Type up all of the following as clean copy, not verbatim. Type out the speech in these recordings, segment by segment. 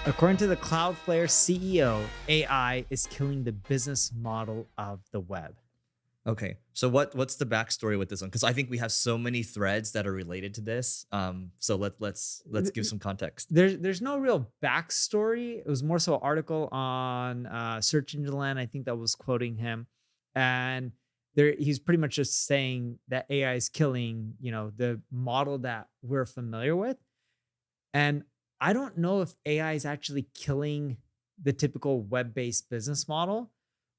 According to the Cloudflare CEO, AI is killing the business model of the web. Okay, so what's the backstory with this one? Because I think we have so many threads that are related to this. So let's give some context. There's no real backstory. It was more so an article on Search Engine Land. I think that was quoting him, and he's pretty much just saying that AI is killing, the model that we're familiar with. And I don't know if AI is actually killing the typical web-based business model,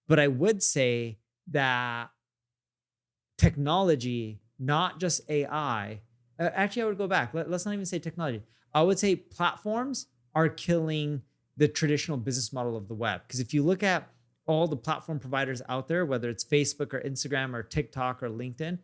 but I would say that technology, not just AI. Actually, I would go back. Let's not even say technology. I would say platforms are killing the traditional business model of the web. Because if you look at all the platform providers out there, whether it's Facebook or Instagram or TikTok or LinkedIn,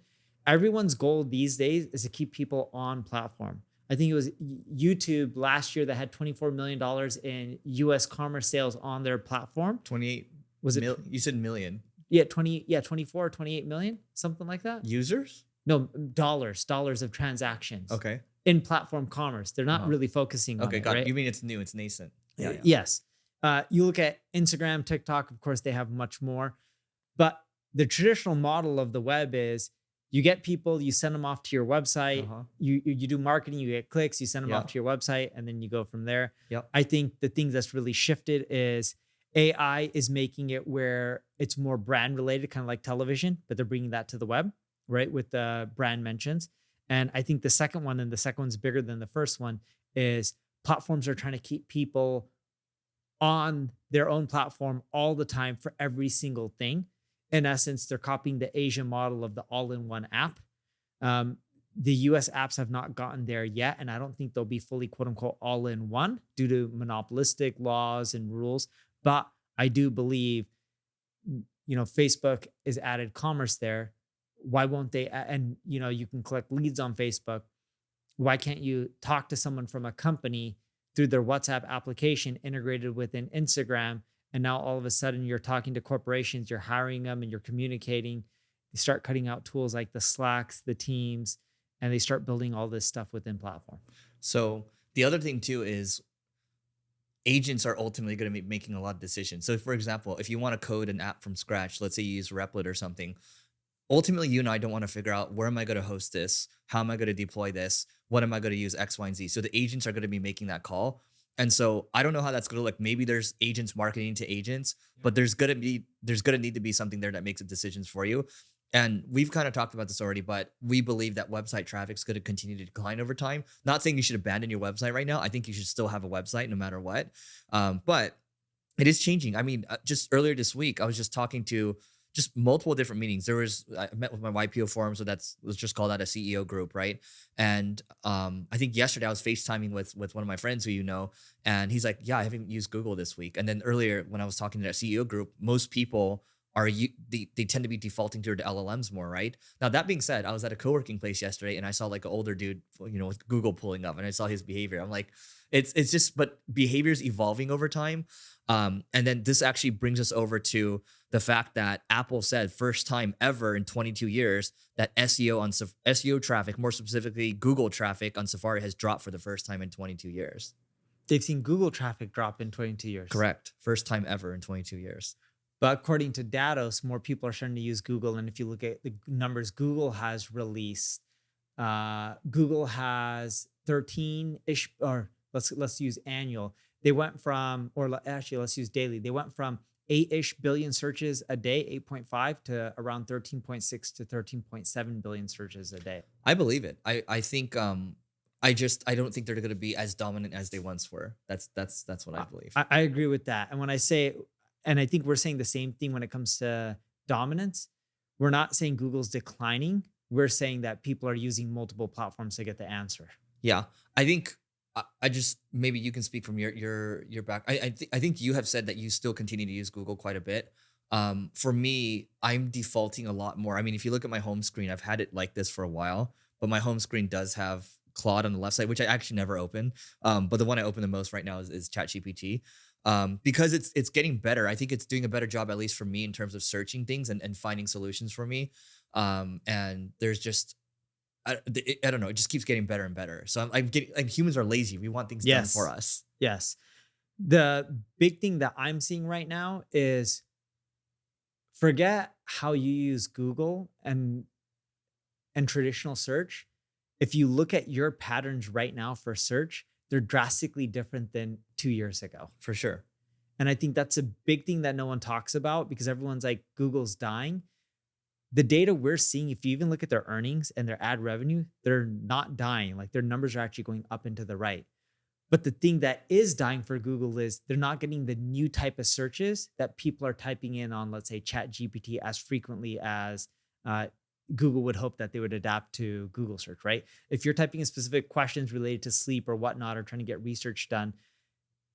everyone's goal these days is to keep people on platform. I think it was YouTube last year that had $24 million in US commerce sales on their platform. 28 Was it? You said million Yeah, 24 or 28 million, something like that. users? No, dollars of transactions. Okay. In platform commerce. They're not really focusing on Okay, it, got it. right? You mean it's new, it's nascent. Yeah, yeah. Yes. You look at Instagram, TikTok, of course, they have much more. But the traditional model of the web is you get people, you send them off to your website, Uh-huh. you do marketing, you get clicks, you send them Yeah. off to your website, and then you go from there. Yep. I think the things that's really shifted is AI is making it where it's more brand related, kind of like television, but they're bringing that to the web, right? With the brand mentions. And I think the second one, and the second one's bigger than the first one, is platforms are trying to keep people on their own platform all the time for every single thing. In essence, they're copying the Asian model of the all-in-one app. Um, the US apps have not gotten there yet, and I don't think they'll be fully quote unquote all in one due to monopolistic laws and rules. But I do believe, Facebook is added commerce there. Why won't they? And you can collect leads on Facebook. Why can't you talk to someone from a company through their WhatsApp application integrated within Instagram? And now all of a sudden you're talking to corporations, you're hiring them and you're communicating. You start cutting out tools like the Slacks, the Teams, and they start building all this stuff within platform. So the other thing too is agents are ultimately going to be making a lot of decisions. So for example, if you want to code an app from scratch, let's say you use Replit or something, ultimately you and I don't want to figure out where am I going to host this? How am I going to deploy this? What am I going to use X, Y, and Z? So the agents are going to be making that call. And so I don't know how that's going to look. Maybe there's agents marketing to agents, but there's going to need to be something there that makes the decisions for you. And we've kind of talked about this already, but we believe that website traffic is going to continue to decline over time. Not saying you should abandon your website right now. I think you should still have a website no matter what. But it is changing. I mean, just earlier this week, I was just talking to just multiple different meetings. I met with my YPO forum, so let's just call that a CEO group, right? And I think yesterday I was FaceTiming with one of my friends who and he's like, "Yeah, I haven't used Google this week." And then earlier when I was talking to that CEO group, most people they tend to be defaulting to the LLMs more, right? Now that being said, I was at a co-working place yesterday and I saw like an older dude, with Google pulling up, and I saw his behavior. I'm like, it's just, but behavior's evolving over time. And then this actually brings us over to the fact that Apple said first time ever in 22 years that SEO traffic, more specifically Google traffic on Safari, has dropped for the first time in 22 years. They've seen Google traffic drop in 22 years. Correct. First time ever in 22 years. But according to Datos, more people are starting to use Google. And if you look at the numbers Google has released, Google has 13-ish, or let's use annual. They went from, or actually let's use daily. They went from 8-ish billion searches a day, 8.5 to around 13.6 to 13.7 billion searches a day. I believe it. I think I don't think they're going to be as dominant as they once were. That's what I believe. I agree with that. And when I say, and I think we're saying the same thing when it comes to dominance, we're not saying Google's declining. We're saying that people are using multiple platforms to get the answer. Yeah, I think I just, maybe you can speak from your back. I think you have said that you still continue to use Google quite a bit. For me, I'm defaulting a lot more. I mean, if you look at my home screen, I've had it like this for a while, but my home screen does have Claude on the left side, which I actually never open. But the one I open the most right now is ChatGPT. Because it's getting better. I think it's doing a better job, at least for me, in terms of searching things and finding solutions for me. And there's just, I don't know, it just keeps getting better and better. So I'm getting, like, humans are lazy. We want things done for us. Yes. The big thing that I'm seeing right now is forget how you use Google and traditional search. If you look at your patterns right now for search, they're drastically different than 2 years ago. For sure. And I think that's a big thing that no one talks about because everyone's like, Google's dying. The data we're seeing, if you even look at their earnings and their ad revenue, they're not dying. Like their numbers are actually going up and to the right. But the thing that is dying for Google is they're not getting the new type of searches that people are typing in on, let's say, Chat GPT as frequently as uh, Google would hope that they would adapt to Google search, right? If you're typing in specific questions related to sleep or whatnot, or trying to get research done,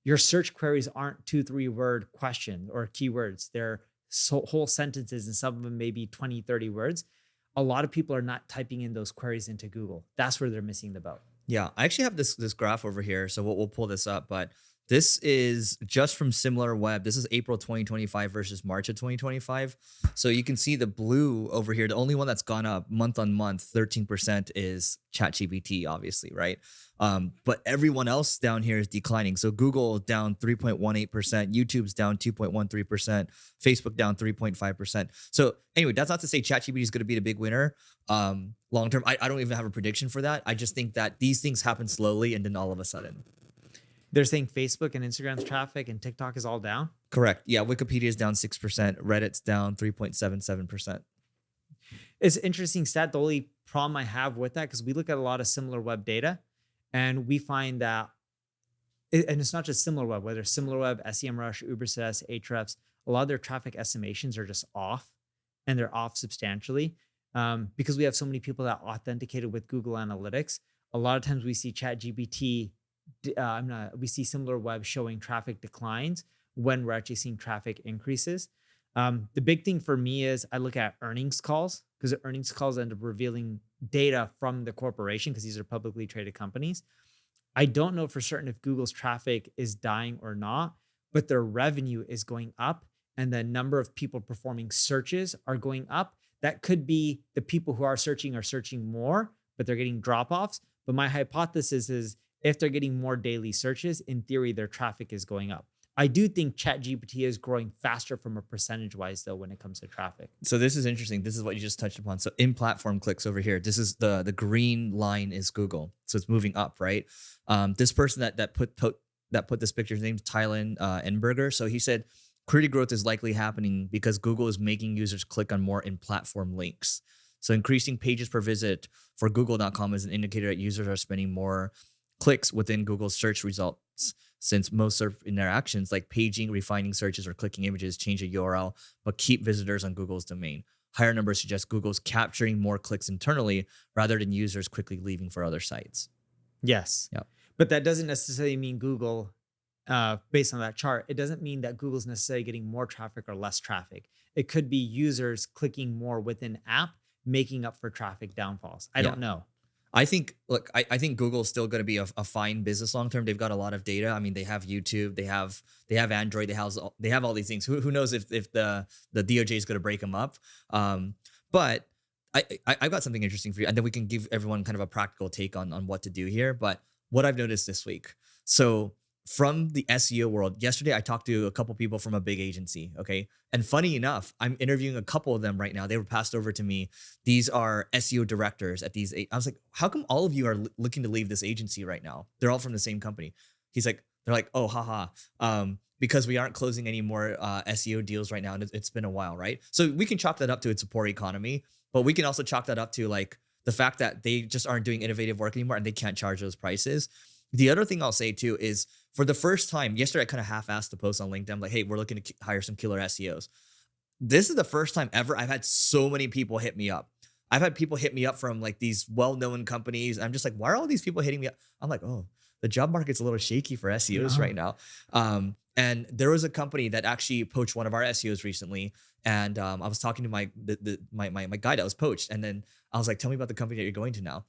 your search queries aren't 2, 3 word questions or keywords. They're whole sentences, and some of them maybe 20, 30 words. A lot of people are not typing in those queries into Google. That's where they're missing the boat. Yeah, I actually have this graph over here, so we'll pull this up. But this is just from SimilarWeb. This is April 2025 versus March of 2025. So you can see the blue over here. The only one that's gone up month on month, 13% is ChatGPT, obviously, right? But everyone else down here is declining. So Google down 3.18%, YouTube's down 2.13%, Facebook down 3.5%. So anyway, that's not to say ChatGPT is going to be the big winner. Long term, I don't even have a prediction for that. I just think that these things happen slowly and then all of a sudden. They're saying Facebook and Instagram's traffic and TikTok is all down. Correct. Yeah, Wikipedia is down 6%. Reddit's down 3.77%. It's an interesting stat. The only problem I have with that, because we look at a lot of SimilarWeb data and we find that, and it's not just SimilarWeb, whether SimilarWeb, SEMrush, Ubersuggest, Ahrefs, a lot of their traffic estimations are just off, and they're off substantially. Because we have so many people that authenticated with Google Analytics. A lot of times we see ChatGPT, we see SimilarWeb showing traffic declines when we're actually seeing traffic increases. The big thing for me is I look at earnings calls, because earnings calls end up revealing data from the corporation because these are publicly traded companies. I don't know for certain if Google's traffic is dying or not, but their revenue is going up and the number of people performing searches are going up. That could be the people who are searching more, but they're getting drop-offs. But my hypothesis is if they're getting more daily searches, in theory, their traffic is going up. I do think ChatGPT is growing faster from a percentage-wise, though, when it comes to traffic. So this is interesting. This is what you just touched upon. So in-platform clicks over here, this is the green line is Google. So it's moving up, right? This person that put this picture, his name's Tylen Enberger. So he said, query growth is likely happening because Google is making users click on more in-platform links. So increasing pages per visit for Google.com is an indicator that users are spending more clicks within Google's search results, since most search interactions like paging, refining searches, or clicking images change a URL, but keep visitors on Google's domain. Higher numbers suggest Google's capturing more clicks internally rather than users quickly leaving for other sites. Yes. Yeah. But that doesn't necessarily mean Google, based on that chart, it doesn't mean that Google's necessarily getting more traffic or less traffic. It could be users clicking more within app, making up for traffic downfalls. I don't know. I think Google's still going to be a fine business long term. They've got a lot of data. I mean, they have YouTube, they have Android, they have all these things. Who knows if the DOJ is going to break them up? But I've got something interesting for you, and then we can give everyone kind of a practical take on what to do here. But what I've noticed this week, so from the SEO world, yesterday I talked to a couple people from a big agency. Okay. And funny enough, I'm interviewing a couple of them right now. They were passed over to me. These are SEO directors at these. I was like, how come all of you are looking to leave this agency right now? They're all from the same company. They're like, oh, haha. Because we aren't closing any more SEO deals right now. And it's been a while, right? So we can chalk that up to it's a poor economy, but we can also chalk that up to like the fact that they just aren't doing innovative work anymore and they can't charge those prices. The other thing I'll say too is for the first time, yesterday I kind of half-assed the post on LinkedIn. I'm like, hey, we're looking to hire some killer SEOs. This is the first time ever I've had so many people hit me up. I've had people hit me up from like these well-known companies. I'm just like, why are all these people hitting me up? I'm like, oh, the job market's a little shaky for SEOs right now. And there was a company that actually poached one of our SEOs recently. And I was talking to my guy that was poached. And then I was like, tell me about the company that you're going to now.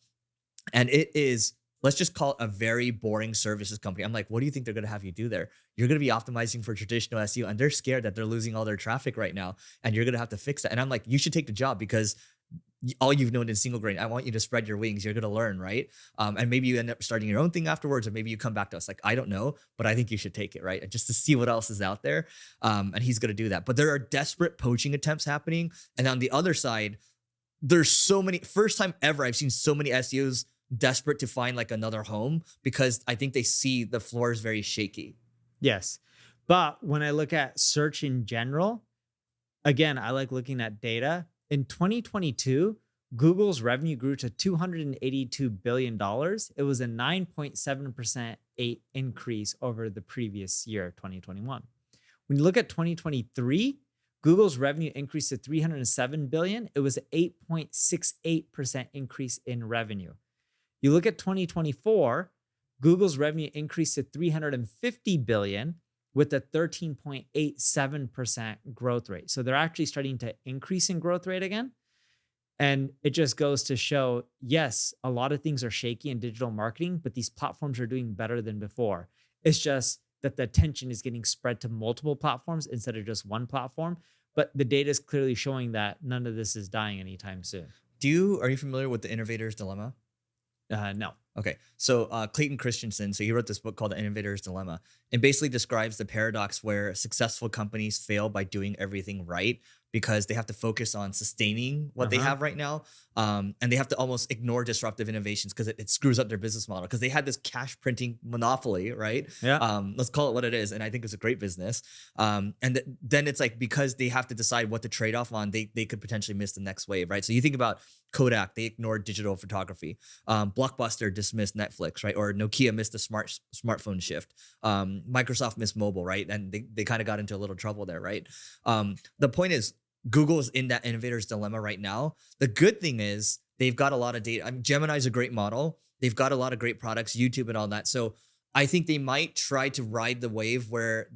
And it is, let's just call it a very boring services company. I'm like, what do you think they're going to have you do there? You're going to be optimizing for traditional SEO, and they're scared that they're losing all their traffic right now, and you're going to have to fix that. And I'm like, you should take the job because all you've known is single grain. I want you to spread your wings. You're going to learn, right? And maybe you end up starting your own thing afterwards, or maybe you come back to us like, I don't know, but I think you should take it, right? And just to see what else is out there. And he's going to do that. But there are desperate poaching attempts happening. And on the other side, there's so many, first time ever, I've seen so many SEOs desperate to find like another home because I think they see the floor is very shaky. Yes. But when I look at search in general, again, I like looking at data. In 2022, Google's revenue grew to $282 billion. It was a 9.7% increase over the previous year, 2021. When you look at 2023, Google's revenue increased to $307 billion. It was an 8.68% increase in revenue. You look at 2024, Google's revenue increased to $350 billion with a 13.87% growth rate. So they're actually starting to increase in growth rate again. And it just goes to show, yes, a lot of things are shaky in digital marketing, but these platforms are doing better than before. It's just that the attention is getting spread to multiple platforms instead of just one platform. But the data is clearly showing that none of this is dying anytime soon. Are you familiar with the Innovator's Dilemma? No. Okay. So Clayton Christensen, so he wrote this book called The Innovator's Dilemma, and basically describes the paradox where successful companies fail by doing everything right because they have to focus on sustaining what they have right now. And they have to almost ignore disruptive innovations because it screws up their business model because they had this cash printing monopoly, right? Yeah. Let's call it what it is. And I think it's a great business. Then it's like, because they have to decide what to trade off on, they could potentially miss the next wave, right? So you think about Kodak, they ignored digital photography. Blockbuster dismissed Netflix, right? Or Nokia missed the smartphone shift. Microsoft missed mobile, right? And they kind of got into a little trouble there, right? The point is, Google is in that innovator's dilemma right now. The good thing is they've got a lot of data. I mean, Gemini is a great model. They've got a lot of great products, YouTube and all that. So I think they might try to ride the wave where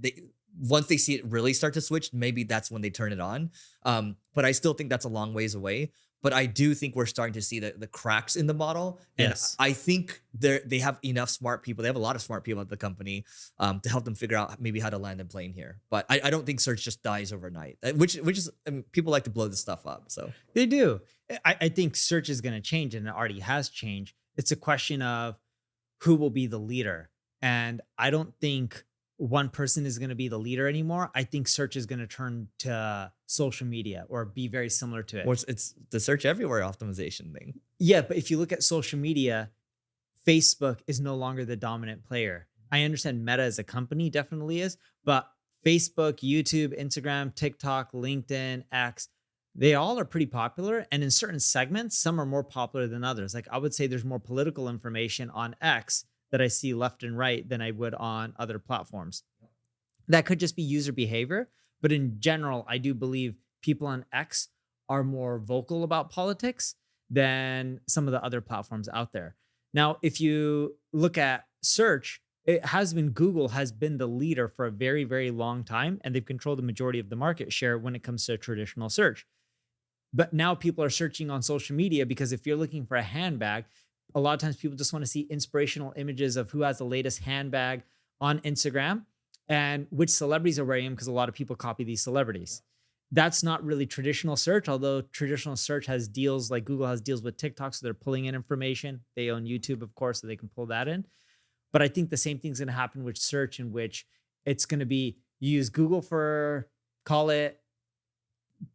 once they see it really start to switch, maybe that's when they turn it on. But I still think that's a long ways away. But I do think we're starting to see the cracks in the model. And Yes. I think they have enough smart people. They have a lot of smart people at the company to help them figure out maybe how to land a plane here. But I don't think search just dies overnight, which is, I mean, people like to blow this stuff up. So They do. I think search is going to change, and it already has changed. It's a question of who will be the leader. And I don't think one person is going to be the leader anymore. I think search is going to turn to social media or be very similar to it. or it's the search everywhere optimization thing. Yeah, but if you look at social media, Facebook is no longer the dominant player. I understand Meta as a company definitely is, but Facebook, YouTube, Instagram, TikTok, LinkedIn, X, they all are pretty popular. And in certain segments, some are more popular than others. Like I would say there's more political information on X that I see left and right than I would on other platforms. That could just be user behavior. But in general, I do believe people on X are more vocal about politics than some of the other platforms out there. Now, if you look at search, Google has been the leader for a very, very long time, and they've controlled the majority of the market share when it comes to traditional search. But now people are searching on social media because if you're looking for a handbag, a lot of times people just want to see inspirational images of who has the latest handbag on Instagram and which celebrities are wearing them because a lot of people copy these celebrities. That's not really traditional search, although traditional search has deals like Google has deals with TikTok, so they're pulling in information. They own YouTube, of course, so they can pull that in. But I think the same thing's going to happen with search, in which it's going to be you use Google for, call it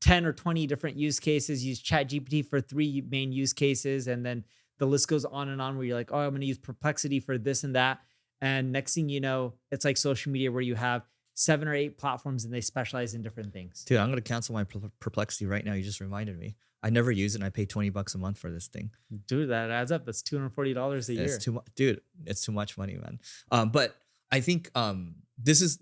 10 or 20 different use cases, use ChatGPT for 3 main use cases, and then the list goes on and on where you're like, oh, I'm going to use Perplexity for this and that. And next thing you know, it's like social media where you have 7 or 8 platforms and they specialize in different things. Dude, I'm going to cancel my Perplexity right now. You just reminded me. I never use it and I pay $20 a month for this thing. Dude, that adds up. That's $240 a year. It's too much, dude. It's too much money, man. But I think this is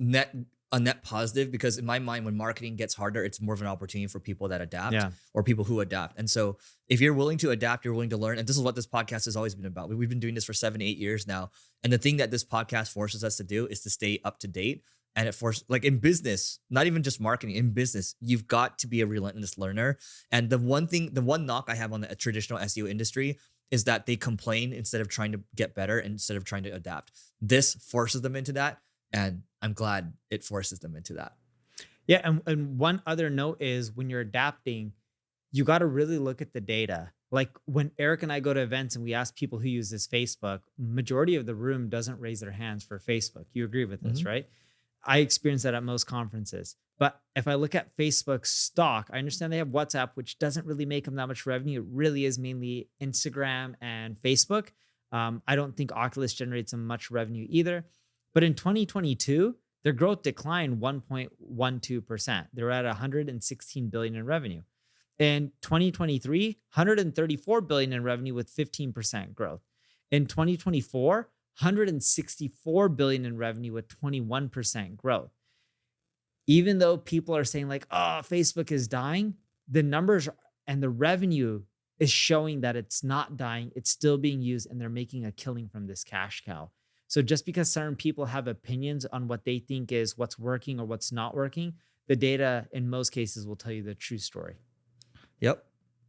a net positive because in my mind, when marketing gets harder, it's more of an opportunity for people that adapt or people who adapt. And so if you're willing to adapt, you're willing to learn. And this is what this podcast has always been about. We've been doing this for 7-8 years now. And the thing that this podcast forces us to do is to stay up to date. And it forces, like in business, not even just marketing, in business, you've got to be a relentless learner. And the one knock I have on the traditional SEO industry is that they complain instead of trying to get better, instead of trying to adapt. This forces them into that. And I'm glad it forces them into that. Yeah. And one other note is when you're adapting, you got to really look at the data. Like when Eric and I go to events and we ask people who uses Facebook, majority of the room doesn't raise their hands for Facebook. You agree with this, Mhm. right? I experience that at most conferences. But if I look at Facebook stock, I understand they have WhatsApp, which doesn't really make them that much revenue. It really is mainly Instagram and Facebook. I don't think Oculus generates them much revenue either. But in 2022, their growth declined 1.12%. They're at 116 billion in revenue. In 2023, 134 billion in revenue with 15% growth. In 2024, 164 billion in revenue with 21% growth. Even though people are saying like, oh, Facebook is dying, the numbers and the revenue is showing that it's not dying. It's still being used and they're making a killing from this cash cow. So just because certain people have opinions on what they think is what's working or what's not working, the data in most cases will tell you the true story. Yep.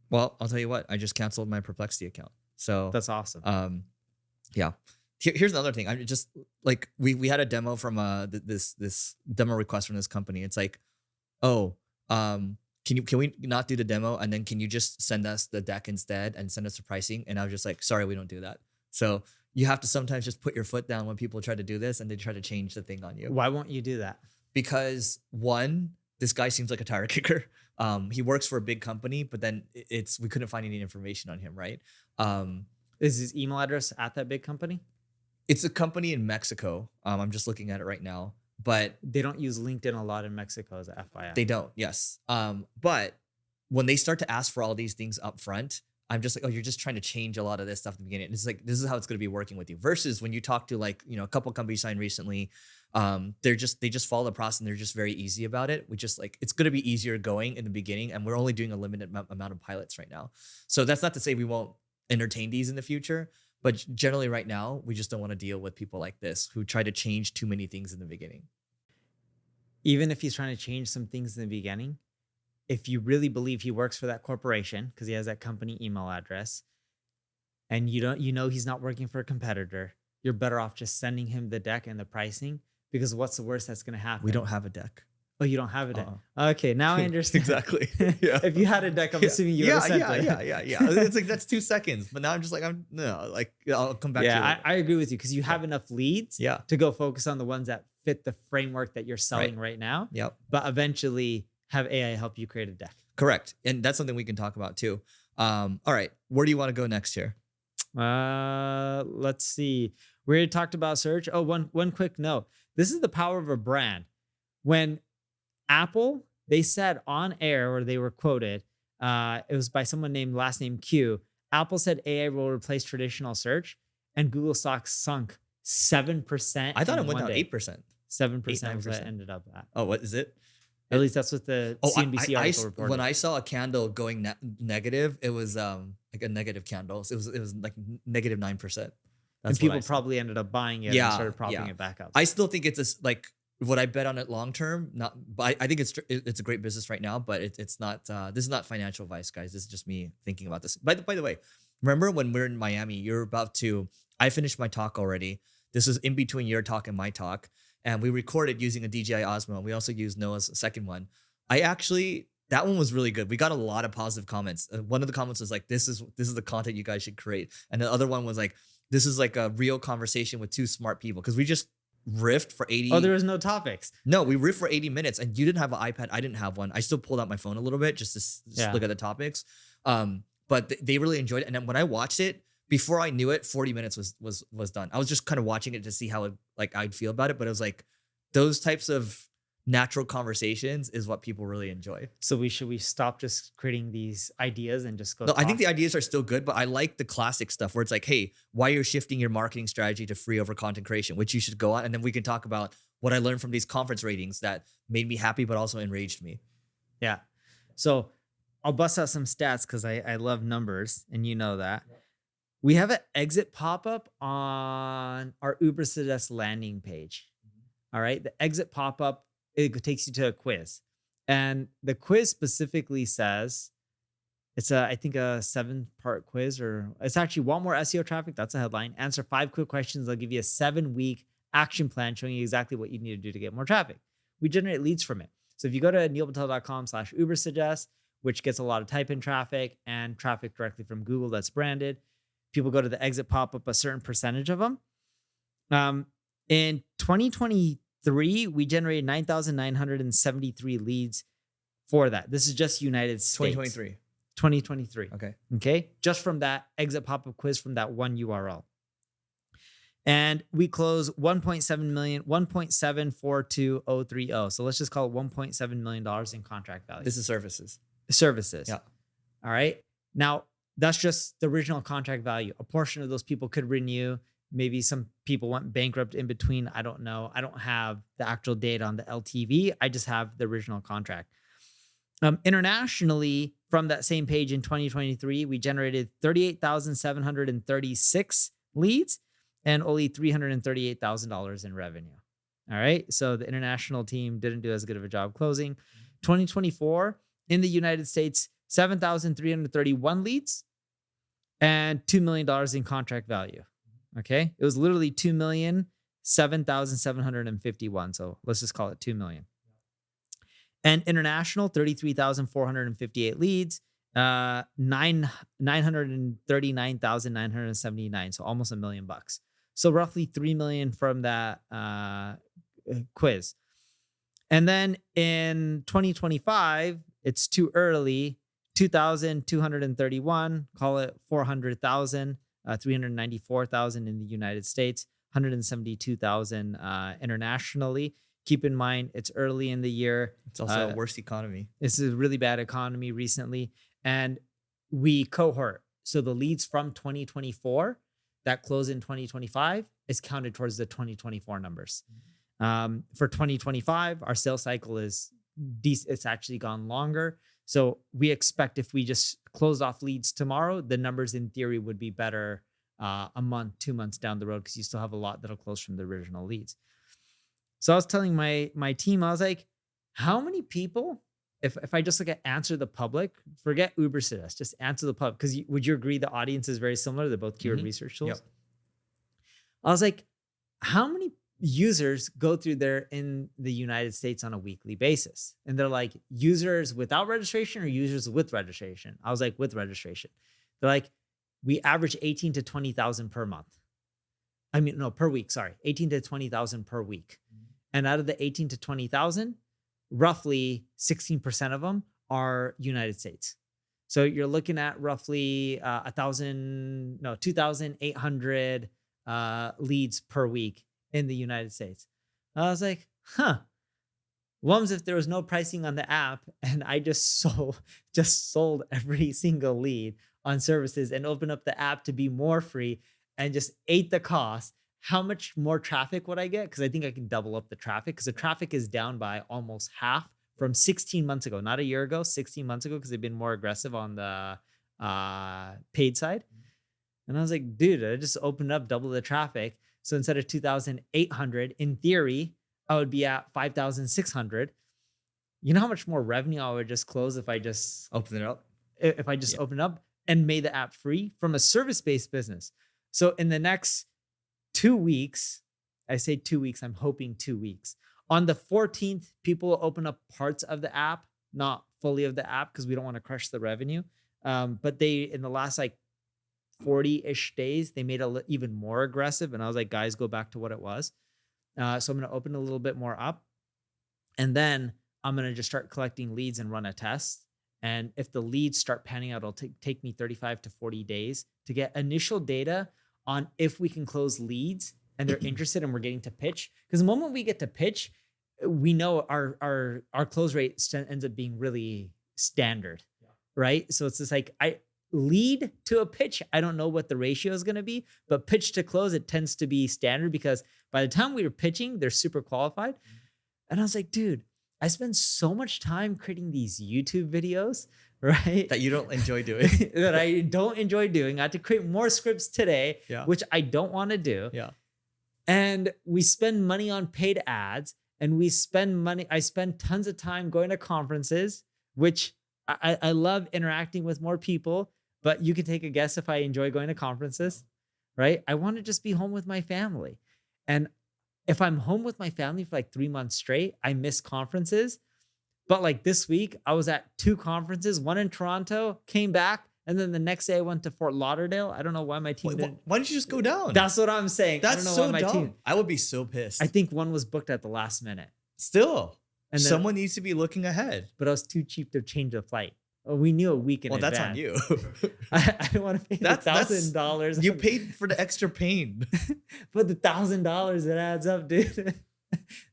Well, I'll tell you what. I just canceled my Perplexity account. So That's awesome. yeah. Here's another thing. I'm just like we had a demo from this demo request from this company. It's like, oh, can we not do the demo and then can you just send us the deck instead and send us the pricing? And I was just like, sorry, we don't do that. So you have to sometimes just put your foot down when people try to do this and they try to change the thing on you. Why won't you do that? Because one, this guy seems like a tire kicker. He works for a big company, but then we couldn't find any information on him, right? Is his email address at that big company? It's a company in Mexico. I'm just looking at it right now, but They don't use LinkedIn a lot in Mexico, as a FYI. they don't. Yes. But when they start to ask for all these things up front, I'm just like, oh, you're just trying to change a lot of this stuff at the beginning. It's like, this is how it's going to be working with you. Versus when you talk to like, a couple companies signed recently, they just follow the process and they're just very easy about it. We just like, it's going to be easier going in the beginning, and we're only doing a limited amount of pilots right now. So that's not to say we won't entertain these in the future, but generally right now, we just don't want to deal with people like this who try to change too many things in the beginning. Even if he's trying to change some things in the beginning, if you really believe he works for that corporation because he has that company email address, and he's not working for a competitor, you're better off just sending him the deck and the pricing, because what's the worst that's going to happen? We don't have a deck. Oh, you don't have a deck. Okay, now I understand. Exactly. Yeah. If you had a deck, I'm assuming you would have sent it. Yeah. It's like, that's 2 seconds, but now I'm just like, I'll come back to you. I agree with you because you have enough leads Yeah. to go focus on the ones that fit the framework that you're selling right now. Yep. But eventually have AI help you create a deck. Correct. And that's something we can talk about too. All right. Where do you want to go next here? Let's see. We already talked about search. Oh, one quick note. This is the power of a brand. When Apple, they said on air, or they were quoted, it was by someone named last name Q. Apple said AI will replace traditional search, and Google stock sunk 7%. I thought it went down 8%. 7% was what it ended up at. Oh, what is it? At least that's what the CNBC article reported. When I saw a candle going negative, it was like a negative candle. So it was like negative 9%. And people probably ended up buying it and started propping it back up. I still think it's like, would I bet on it long term? Not, but I think it's a great business right now. But it's not. This is not financial advice, guys. This is just me thinking about this. By the way, remember when we're in Miami? You're about to. I finished my talk already. This is in between your talk and my talk, and we recorded using a DJI Osmo. We also used Noah's second one. That one was really good. We got a lot of positive comments. One of the comments was like, "This is the content you guys should create," and the other one was like, "This is like a real conversation with two smart people," because we just riffed for 80. Oh, there was no topics. No, we riffed for 80 minutes, and you didn't have an iPad. I didn't have one. I still pulled out my phone a little bit just to look at the topics. But they really enjoyed it. And then when I watched it, before I knew it, 40 minutes was done. I was just kind of watching it to see how I'd feel about it. But it was like, those types of natural conversations is what people really enjoy. So we stop just creating these ideas and just go? No, I think the ideas are still good, but I like the classic stuff where it's like, hey, why you're shifting your marketing strategy to free over content creation, which you should go on. And then we can talk about what I learned from these conference ratings that made me happy, but also enraged me. Yeah. So I'll bust out some stats because I love numbers, and you know that. We have an exit pop-up on our Uber Suggest landing page. All right. The exit pop-up, it takes you to a quiz. And the quiz specifically says, it's I think a 7-part quiz, or it's actually want more SEO traffic. That's a headline. Answer 5 quick questions. They'll give you a 7-week action plan showing you exactly what you need to do to get more traffic. We generate leads from it. So if you go to neilpatel.com/Uber Suggest, which gets a lot of type in traffic and traffic directly from Google that's branded. People go to the exit pop-up, a certain percentage of them. In 2023, we generated 9,973 leads for that. This is just United States. 2023. Okay. Just from that exit pop-up quiz from that one URL. And we close 1.7 million, 1.742030. So let's just call it $1.7 million in contract value. This is services. Yeah. All right. Now, that's just the original contract value. A portion of those people could renew. Maybe some people went bankrupt in between. I don't know. I don't have the actual data on the LTV. I just have the original contract. Internationally, from that same page in 2023, we generated 38,736 leads and only $338,000 in revenue. All right. So the international team didn't do as good of a job closing. 2024, in the United States, 7,331 leads and $2 million in contract value. Okay. It was literally 2,007,751. So let's just call it 2 million. And international, 33,458 leads, 939,979. So almost $1 million. So roughly 3 million from that quiz. And then in 2025, it's too early. 2,231, call it 400,000, 394,000 in the United States, 172,000 internationally. Keep in mind, it's early in the year. It's also a worse economy. This is a really bad economy recently. And we cohort. So the leads from 2024 that close in 2025 is counted towards the 2024 numbers. For 2025, our sales cycle is decent. It's actually gone longer. So we expect if we just close off leads tomorrow, the numbers in theory would be better a month, 2 months down the road, because you still have a lot that'll close from the original leads. So I was telling my team, I was like, how many people, if I just look at answer the public, forget Uber Suggest, just answer the public, because would you agree the audience is very similar? They're both keyword research tools. Yep. I was like, how many users go through there in the United States on a weekly basis? And they're like, users without registration or users with registration? I was like, with registration. They're like, we average 18 to 20,000 per month. I mean, no, per week, sorry, 18 to 20,000 per week. And out of the 18 to 20,000, roughly 16% of them are United States. So you're looking at roughly 2,800 leads per week in the United States. I was like, Wums, if there was no pricing on the app and I just sold every single lead on services and opened up the app to be more free and just ate the cost, how much more traffic would I get? Because I think I can double up the traffic, because the traffic is down by almost half from 16 months ago, not a year ago, 16 months ago, because they've been more aggressive on the paid side. And I was like, dude, I just opened up double the traffic. So instead of 2,800, in theory, I would be at 5,600. You know how much more revenue I would just close if I just open it up? If I just open up and made the app free from a service-based business. So in the next 2 weeks, I say 2 weeks, I'm hoping 2 weeks. On the 14th, people will open up parts of the app, not fully of the app, because we don't want to crush the revenue. But they, in the last like 40-ish days, they made it even more aggressive. And I was like, guys, go back to what it was. So I'm going to open a little bit more up. And then I'm going to just start collecting leads and run a test. And if the leads start panning out, it'll take me 35 to 40 days to get initial data on if we can close leads and they're interested and we're getting to pitch. Because the moment we get to pitch, we know our close rate ends up being really standard, right? So it's just like, I lead to a pitch, I don't know what the ratio is going to be, but pitch to close, it tends to be standard, because by the time we were pitching, they're super qualified. And I was like, dude, I spend so much time creating these YouTube videos, right? That you don't enjoy doing. That I don't enjoy doing. I had to create more scripts today, which I don't want to do. Yeah. And we spend money on paid ads, and I spend tons of time going to conferences, which I love interacting with more people, but you can take a guess if I enjoy going to conferences, right? I want to just be home with my family. And if I'm home with my family for like 3 months straight, I miss conferences. But like this week, I was at 2 conferences, one in Toronto, came back, and then the next day I went to Fort Lauderdale. I don't know why my team didn't. Why don't you just go down? That's what I'm saying. I That's don't know so why my dumb. team. I would be so pissed. I think one was booked at the last minute. Still, And then, someone needs to be looking ahead. but I was too cheap to change the flight. Oh, we knew a week in advance. That's on you. I don't want to pay That's $1,000. You paid for the extra pain. But the $1,000 it adds up, dude.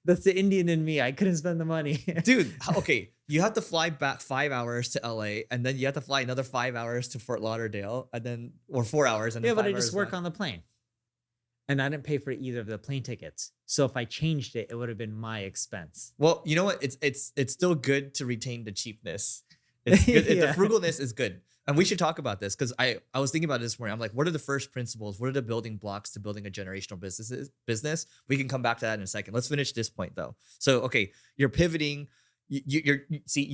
That's the Indian in me. I couldn't spend the money. Dude, okay. You have to fly back 5 hours to LA, and then you have to fly another 5 hours to Fort Lauderdale, and then, or 4 hours. And then Yeah, but 5 I just hours work back. on the plane. And I didn't pay for either of the plane tickets. So if I changed it, it would have been my expense. Well, you know what? It's still good to retain the cheapness. It's good. Yeah. The frugalness is good. And we should talk about this because I was thinking about it this morning. I'm like, what are the first principles? What are the building blocks to building a generational business? We can come back to that in a second. Let's finish this point though. So, okay, you're pivoting. You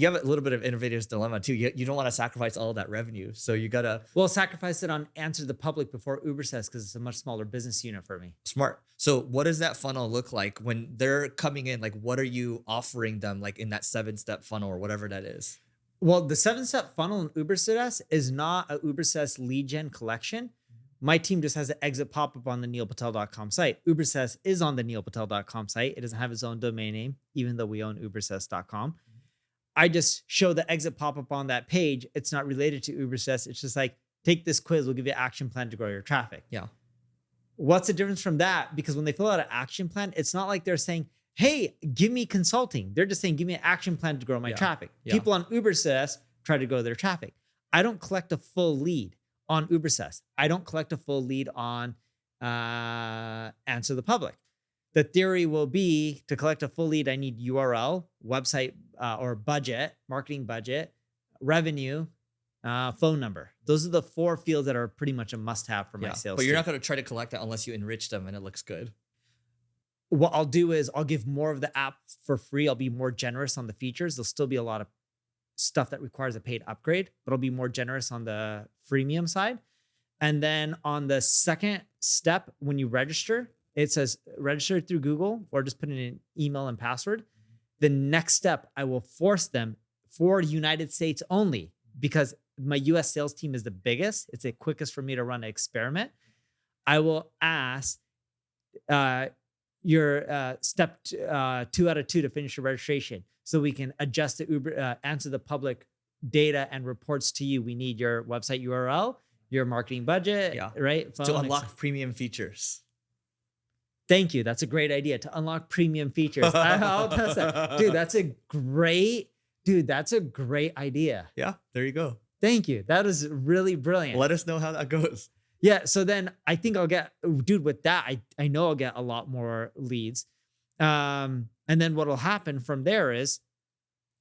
have a little bit of innovator's dilemma too. You don't want to sacrifice all of that revenue. So you gotta Sacrifice it on Answer the Public before Uber says, because it's a much smaller business unit for me. smart. So what does that funnel look like when they're coming in? Like, what are you offering them like in that 7-step funnel or whatever that is? Well, the 7-step funnel in Uber Success is not a Uber Success lead gen collection. My team just has an exit pop-up on the neilpatel.com site. Uber Success is on the neilpatel.com site. It doesn't have its own domain name, even though we own ubersuccess.com. I just show the exit pop-up on that page. It's not related to Uber Success. It's just like, take this quiz. We'll give you an action plan to grow your traffic. Yeah. What's the difference from that? Because when they fill out an action plan, it's not like they're saying, hey, give me consulting. They're just saying, give me an action plan to grow my traffic. Yeah. People on Uber Success try to grow their traffic. I don't collect a full lead on Uber Success. I don't collect a full lead on Answer the Public. The theory will be to collect a full lead, I need URL, website or budget, marketing budget, revenue, phone number. Those are the 4 fields that are pretty much a must-have for my sales But you're team. not going to try to collect that unless you enrich them and it looks good. What I'll do is I'll give more of the app for free. I'll be more generous on the features. There'll still be a lot of stuff that requires a paid upgrade, but I'll be more generous on the freemium side. And then on the second step, when you register, it says register through Google or just put in an email and password. The next step, I will force them for United States only, because my US sales team is the biggest. It's the quickest for me to run an experiment. I will ask your step 2 out of 2 to finish your registration, so we can adjust the Uber Answer the Public data and reports to you. We need your website URL, your marketing budget, right? To unlock premium features. Thank you. That's a great idea, to unlock premium features. I'll test that. Dude, that's a great idea. Yeah, there you go. Thank you. That is really brilliant. Let us know how that goes. Yeah. So then I think I'll get, dude, with that, I know I'll get a lot more leads. And then what'll happen from there is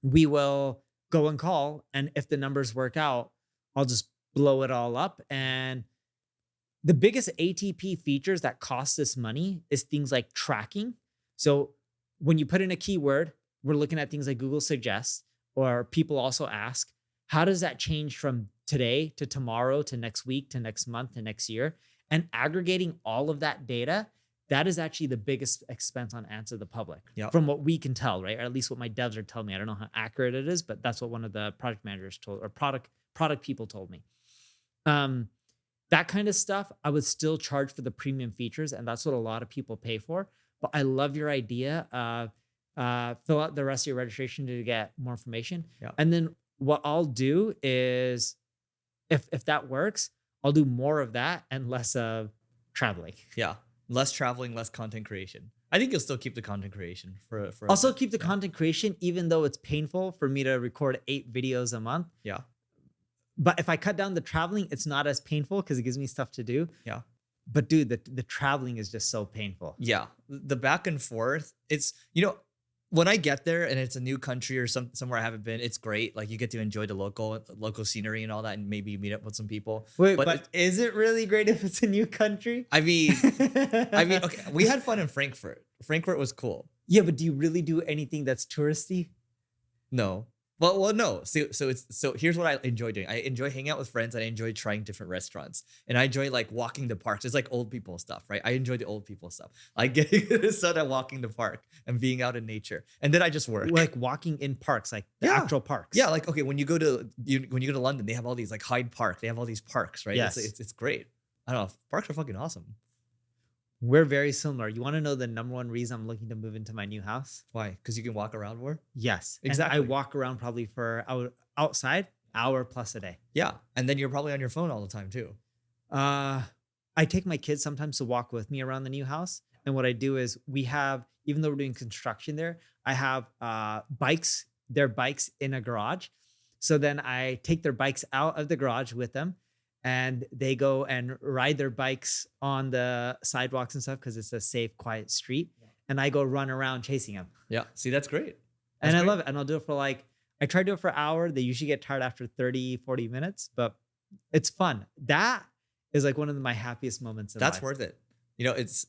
we will go and call. And if the numbers work out, I'll just blow it all up. And the biggest ATP features that cost us money is things like tracking. So when you put in a keyword, we're looking at things like Google Suggests, or people also ask, how does that change from today to tomorrow to next week to next month to next year? And aggregating all of that data, that is actually the biggest expense on Answer the Public, from what we can tell, right? Or at least what my devs are telling me. I don't know how accurate it is, but that's what one of the product managers told, or product people told me. That kind of stuff, I would still charge for the premium features, and that's what a lot of people pay for. But I love your idea of fill out the rest of your registration to get more information. Yeah. And then what I'll do is, if that works, I'll do more of that and less of traveling. Yeah. Less traveling, less content creation. I think you'll still keep the content creation for also keep the content creation, even though it's painful for me to record 8 videos a month. Yeah. But if I cut down the traveling, it's not as painful because it gives me stuff to do. Yeah. But dude, the traveling is just so painful. Yeah. The back and forth, it's, when I get there and it's a new country or somewhere I haven't been, it's great. Like, you get to enjoy the local scenery and all that, and maybe meet up with some people. Wait, but is it really great if it's a new country? I mean, okay, we had fun in Frankfurt. Frankfurt was cool. Yeah, but do you really do anything that's touristy? No. Well, no. So here's what I enjoy doing. I enjoy hanging out with friends, and I enjoy trying different restaurants, and I enjoy like walking the parks. It's like old people stuff, right? I enjoy the old people stuff. Like getting sun and walking the park and being out in nature, and then I just work. Like walking in parks, like the Yeah. actual parks. Yeah, like okay, when you go to London, they have all these like Hyde Park. They have all these parks, right? Yes. It's great. I don't know. Parks are fucking awesome. We're very similar. You want to know the number one reason I'm looking to move into my new house? Why? Because you can walk around more. Yes. Exactly. And I walk around probably for outside hour plus a day. Yeah, and then you're probably on your phone all the time too. I take my kids sometimes to walk with me around the new house. And what I do is we have, even though we're doing construction there, I have bikes, their bikes in a garage. So then I take their bikes out of the garage with them and they go and ride their bikes on the sidewalks and stuff because it's a safe, quiet street. And I go run around chasing them. Yeah, see, that's great. And I great. love it. And I'll do it for like, I try to do it for an hour. They usually get tired after 30, 40 minutes, but it's fun. That is like one of my happiest moments in That's life. worth it. You know, it's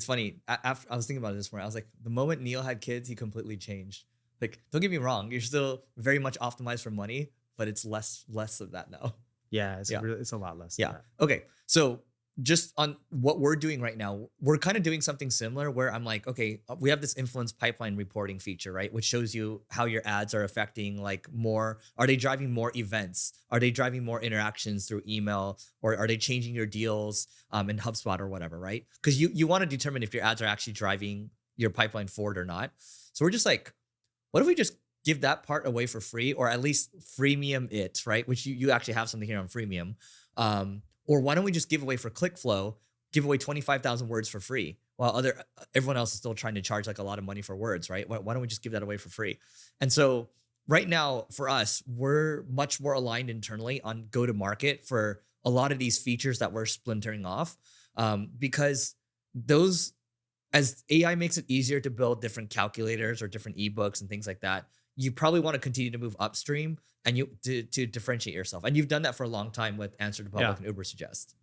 funny. After I was thinking about it this morning, I was like, the moment Neil had kids, he completely changed. Like, don't get me wrong, you're still very much optimized for money, but it's less of that now. Yeah, Yeah. it's a lot less. of Yeah. that. Okay. So just on what we're doing right now, we're kind of doing something similar where I'm like, okay, we have this influence pipeline reporting feature, right? Which shows you how your ads are affecting like more, are they driving more events? Are they driving more interactions through email, or are they changing your deals in HubSpot or whatever, right? Because you want to determine if your ads are actually driving your pipeline forward or not. So we're just like, what if we just give that part away for free, or at least freemium it, right? Which you actually have something here on freemium. Or why don't we just give away for ClickFlow, give away 25,000 words for free while everyone else is still trying to charge like a lot of money for words, right? Why don't we just give that away for free? And so right now for us, we're much more aligned internally on go to market for a lot of these features that we're splintering off, because those, as AI makes it easier to build different calculators or different ebooks and things like that, you probably want to continue to move upstream and to differentiate yourself. And you've done that for a long time with Answer to Public and Uber Suggest.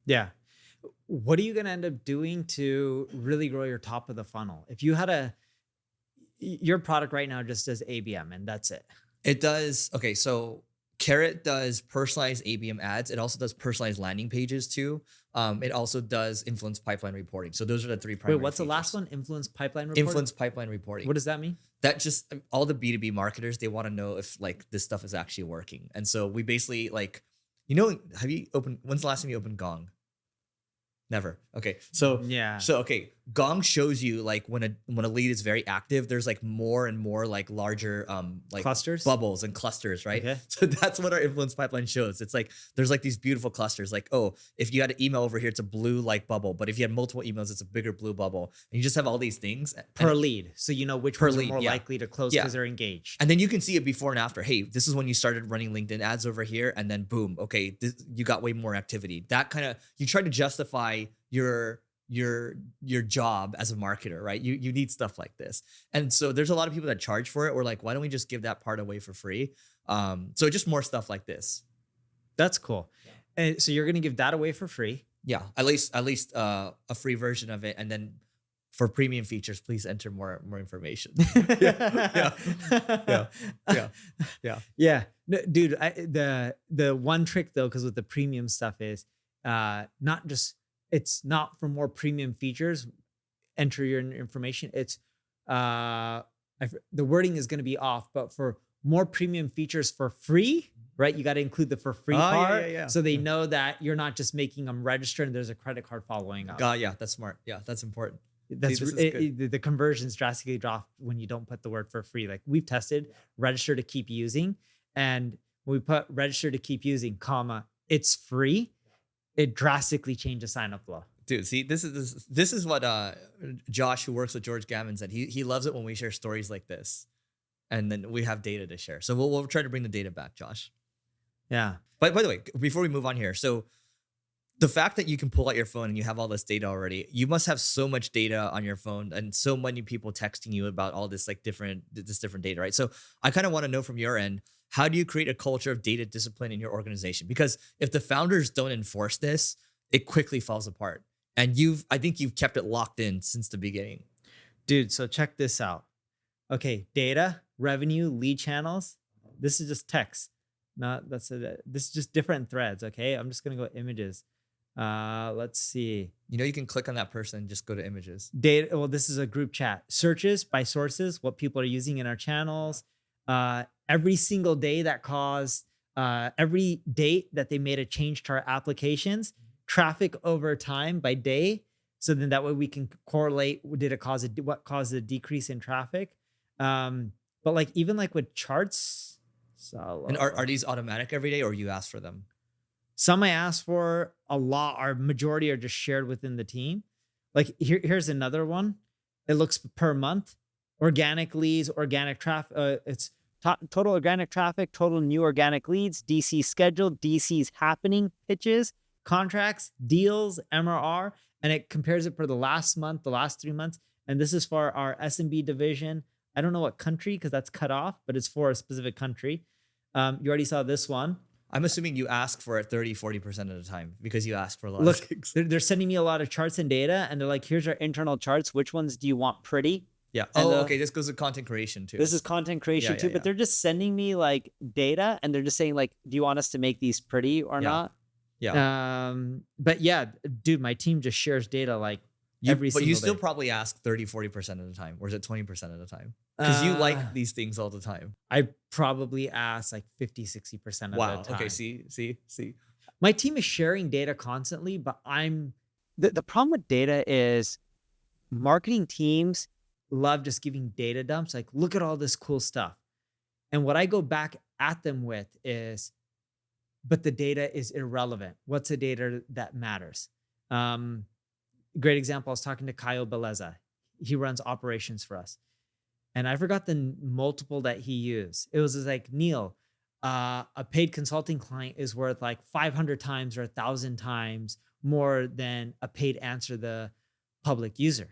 Yeah. What are you going to end up doing to really grow your top of the funnel? If you had your product right now just does ABM and that's it. It does. Okay. So Carrot does personalized ABM ads. It also does personalized landing pages too. It also does influence pipeline reporting. So those are the three primary Wait, what's features. the last one? Influence pipeline reporting? Influence pipeline reporting. What does that mean? That just, all the B2B marketers, they want to know if like this stuff is actually working. And so we basically like, when's the last time you opened Gong? Never. Okay. So Yeah. So okay, Gong shows you like when a lead is very active, there's like more and more like larger like Clusters? bubbles and clusters, right? Okay. So that's what our influence pipeline shows. It's like there's like these beautiful clusters. Like, oh, if you had an email over here, it's a blue like bubble, but if you had multiple emails, it's a bigger blue bubble. And you just have all these things Per lead. So you know which Per ones lead, are more yeah. likely to close Yeah. because they're engaged. And then you can see it before and after. Hey, this is when you started running LinkedIn ads over here, and then boom, okay, you got way more activity. That kind of, you try to justify your job as a marketer, right? You need stuff like this. And so there's a lot of people that charge for it. We're like, why don't we just give that part away for free? So just more stuff like this. That's cool. And so you're going to give that away for free. Yeah, at least a free version of it, and then for premium features, please enter more information. Yeah. No, dude, the one trick though, because with the premium stuff is it's not for more premium features, enter your information. It's the wording is going to be off, but for more premium features for free, right? You got to include the for free part. Yeah. So they know that you're not just making them register and there's a credit card following up. Yeah, that's smart. Yeah, that's important. That's this is good. the conversions drastically drop when you don't put the word for free. Like we've tested register to keep using, and when we put register to keep using, comma, it's free, it drastically changes sign up flow. Dude, see, this is what Josh, who works with George Gammon, said. He loves it when we share stories like this, and then we have data to share. So we'll try to bring the data back, Josh. Yeah. But by the way, before we move on here, so the fact that you can pull out your phone and you have all this data already, you must have so much data on your phone and so many people texting you about all this like different data, right? So I kind of want to know from your end, how do you create a culture of data discipline in your organization? Because if the founders don't enforce this, it quickly falls apart. And I think you've kept it locked in since the beginning. Dude, so check this out. Okay, data, revenue, lead channels. This is just text. This is just different threads. Okay. I'm just going to go images. Let's see. You can click on that person, just go to images. Data. Well, this is a group chat. Searches by sources, what people are using in our channels. Every single day that caused, every date that they made a change to our applications, traffic over time by day. So then that way we can correlate, what caused a decrease in traffic. But like, even like with charts. So, And are these automatic every day, or you ask for them? some I ask for, a lot, our majority are just shared within the team. Like here's another one. It looks per month, organic leads, organic traffic. It's total organic traffic, total new organic leads, DC scheduled, DCs happening, pitches, contracts, deals, MRR, and it compares it for the last month, the last 3 months. And this is for our SMB division. I don't know what country because that's cut off, but it's for a specific country. You already saw this one. I'm assuming you ask for it 30-40% of the time because you ask for a lot Look, of things. they're sending me a lot of charts and data, and they're like, here's our internal charts. Which ones do you want pretty? Yeah. And Okay. This goes to content creation too. This is content creation Yeah, too, yeah, but yeah. they're just sending me like data, and they're just saying like, do you want us to make these pretty or Yeah. not? Yeah. But yeah, dude, my team just shares data like every But single you still day. probably ask 30-40% of the time, or is it 20% of the time? Because you like these things all the time. I probably ask like 50-60% of Wow. the time. Okay. See. My team is sharing data constantly, but the problem with data is marketing teams love just giving data dumps. Like, look at all this cool stuff. And what I go back at them with is, but the data is irrelevant. What's the data that matters? Great example. I was talking to Kyle Beleza. He runs operations for us. And I forgot the multiple that he used. It was just like, Neil, a paid consulting client is worth like 500 times or 1,000 times more than a paid answer the public user.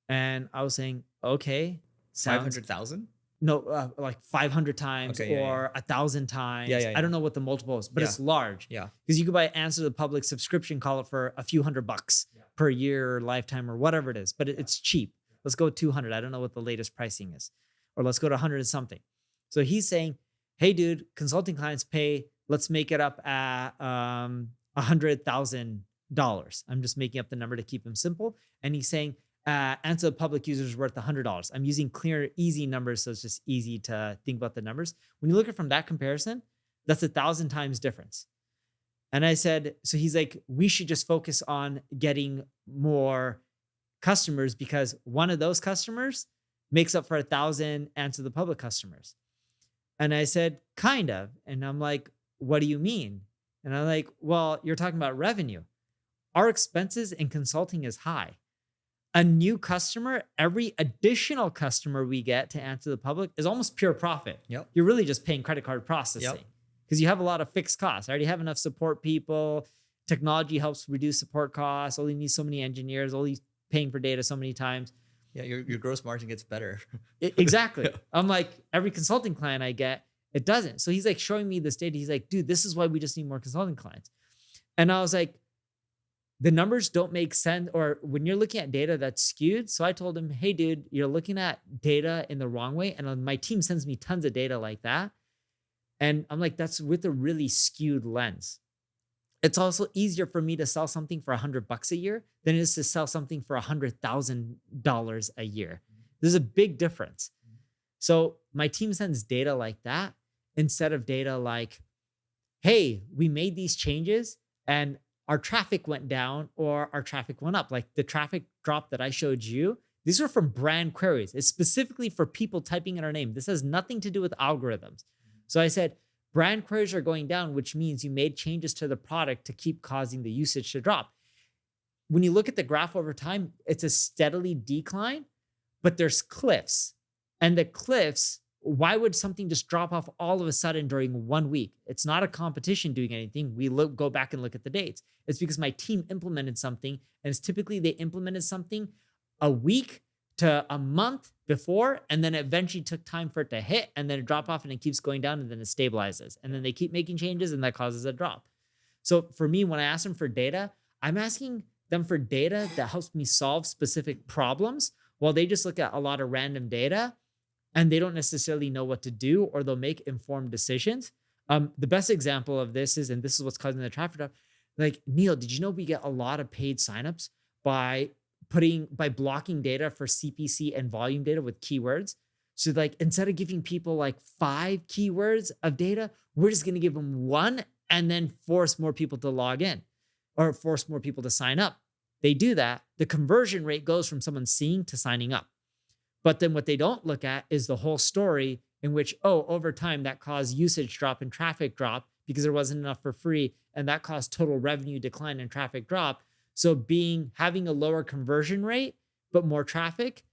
And I was saying, okay, 500,000? No, like 500 times Okay, yeah, or 1,000 times. Yeah. I don't know what the multiple is, but Yeah. it's large. Yeah. Because you could buy answer to the public subscription, call it for a few $100 per year or lifetime or whatever it is, but it's cheap. Let's go 200. I don't know what the latest pricing is, or let's go to 100 and something. So he's saying, hey, dude, consulting clients pay, let's make it up at $100,000. I'm just making up the number to keep him simple. And he's saying, answer the public user is worth $100. I'm using clear, easy numbers, so it's just easy to think about the numbers. When you look at it from that comparison, that's 1,000 times difference. And I said, so he's like, we should just focus on getting more customers because one of those customers makes up for 1,000 answer the public customers. And I said, kind of. And I'm like, what do you mean? And I'm like, well, you're talking about revenue. Our expenses in consulting is high. A new customer, every additional customer we get to answer the public is almost pure profit. Yep. You're really just paying credit card processing because you have a lot of fixed costs. I already have enough support people. Technology helps reduce support costs. Only need so many engineers, only paying for data so many times. Yeah, your gross margin gets better. Exactly. Yeah. I'm like, every consulting client I get, it doesn't. So he's like showing me this data. He's like, dude, this is why we just need more consulting clients. And I was like, the numbers don't make sense, or when you're looking at data that's skewed. So I told him, hey, dude, you're looking at data in the wrong way. And my team sends me tons of data like that. And I'm like, that's with a really skewed lens. It's also easier for me to sell something for $100 a year than it is to sell something for $100,000 a year. There's a big difference. So my team sends data like that instead of data like, hey, we made these changes and our traffic went down or our traffic went up. Like the traffic drop that I showed you, these are from brand queries. It's specifically for people typing in our name. This has nothing to do with algorithms. So I said, brand queries are going down, which means you made changes to the product to keep causing the usage to drop. When you look at the graph over time, it's a steadily decline, but there's cliffs. And the cliffs, why would something just drop off all of a sudden during 1 week? It's not a competition doing anything. We go back and look at the dates. It's because my team implemented something, and it's typically they implemented something a week to a month before, and then it eventually took time for it to hit, and then it dropped off, and it keeps going down, and then it stabilizes. And then they keep making changes, and that causes a drop. So for me, when I ask them for data, I'm asking them for data that helps me solve specific problems, while they just look at a lot of random data and they don't necessarily know what to do, or they'll make informed decisions. The best example of this is, and this is what's causing the traffic drop. Like, Neil, did you know we get a lot of paid signups by blocking data for CPC and volume data with keywords? So like, instead of giving people like 5 keywords of data, we're just going to give them 1 and then force more people to log in or force more people to sign up. They do that. The conversion rate goes from someone seeing to signing up. But then what they don't look at is the whole story in which, over time that caused usage drop and traffic drop because there wasn't enough for free. And that caused total revenue decline and traffic drop. So having a lower conversion rate, but more traffic,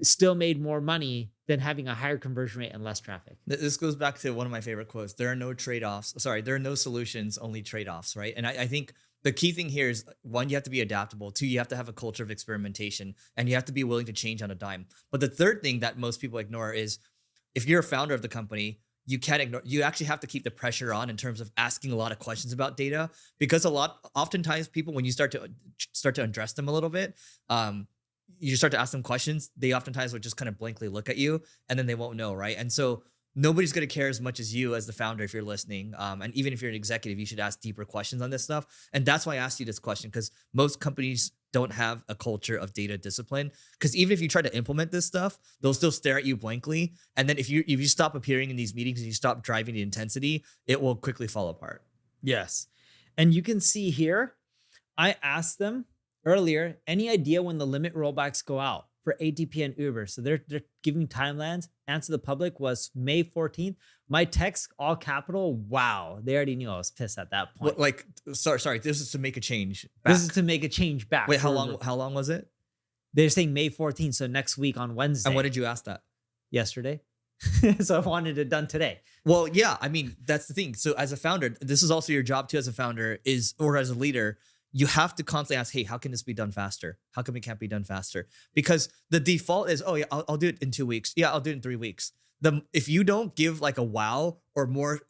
still made more money than having a higher conversion rate and less traffic. This goes back to one of my favorite quotes. There are no trade-offs. Sorry, there are no solutions, only trade-offs, right? And I think the key thing here is, 1, you have to be adaptable. 2, you have to have a culture of experimentation, and you have to be willing to change on a dime. But the third thing that most people ignore is, if you're a founder of the company, you can't ignore, you actually have to keep the pressure on in terms of asking a lot of questions about data, because oftentimes people, when you start to address them a little bit, you start to ask them questions, they oftentimes will just kind of blankly look at you, and then they won't know, right? And so nobody's going to care as much as you as the founder if you're listening. And even if you're an executive, you should ask deeper questions on this stuff. And that's why I asked you this question, because most companies don't have a culture of data discipline. Because even if you try to implement this stuff, they'll still stare at you blankly. And then if you stop appearing in these meetings and you stop driving the intensity, it will quickly fall apart. Yes. And you can see here, I asked them earlier, any idea when the limit rollbacks go out for ATP and Uber? So they're giving timelines. Answer to the public was May 14th. My text, all capital, wow. They already knew I was pissed at that point. Like, sorry, this is to make a change back. This is to make a change back. Wait, how long was it? They're saying May 14th, so next week on Wednesday. And when did you ask that? Yesterday. So I wanted it done today. Well, yeah, I mean, that's the thing. So as a founder, this is also your job too as a founder, or as a leader, you have to constantly ask, hey, how can this be done faster? How come it can't be done faster? Because the default is, oh yeah, I'll do it in 2 weeks. Yeah, I'll do it in 3 weeks. If you don't give like a wow or more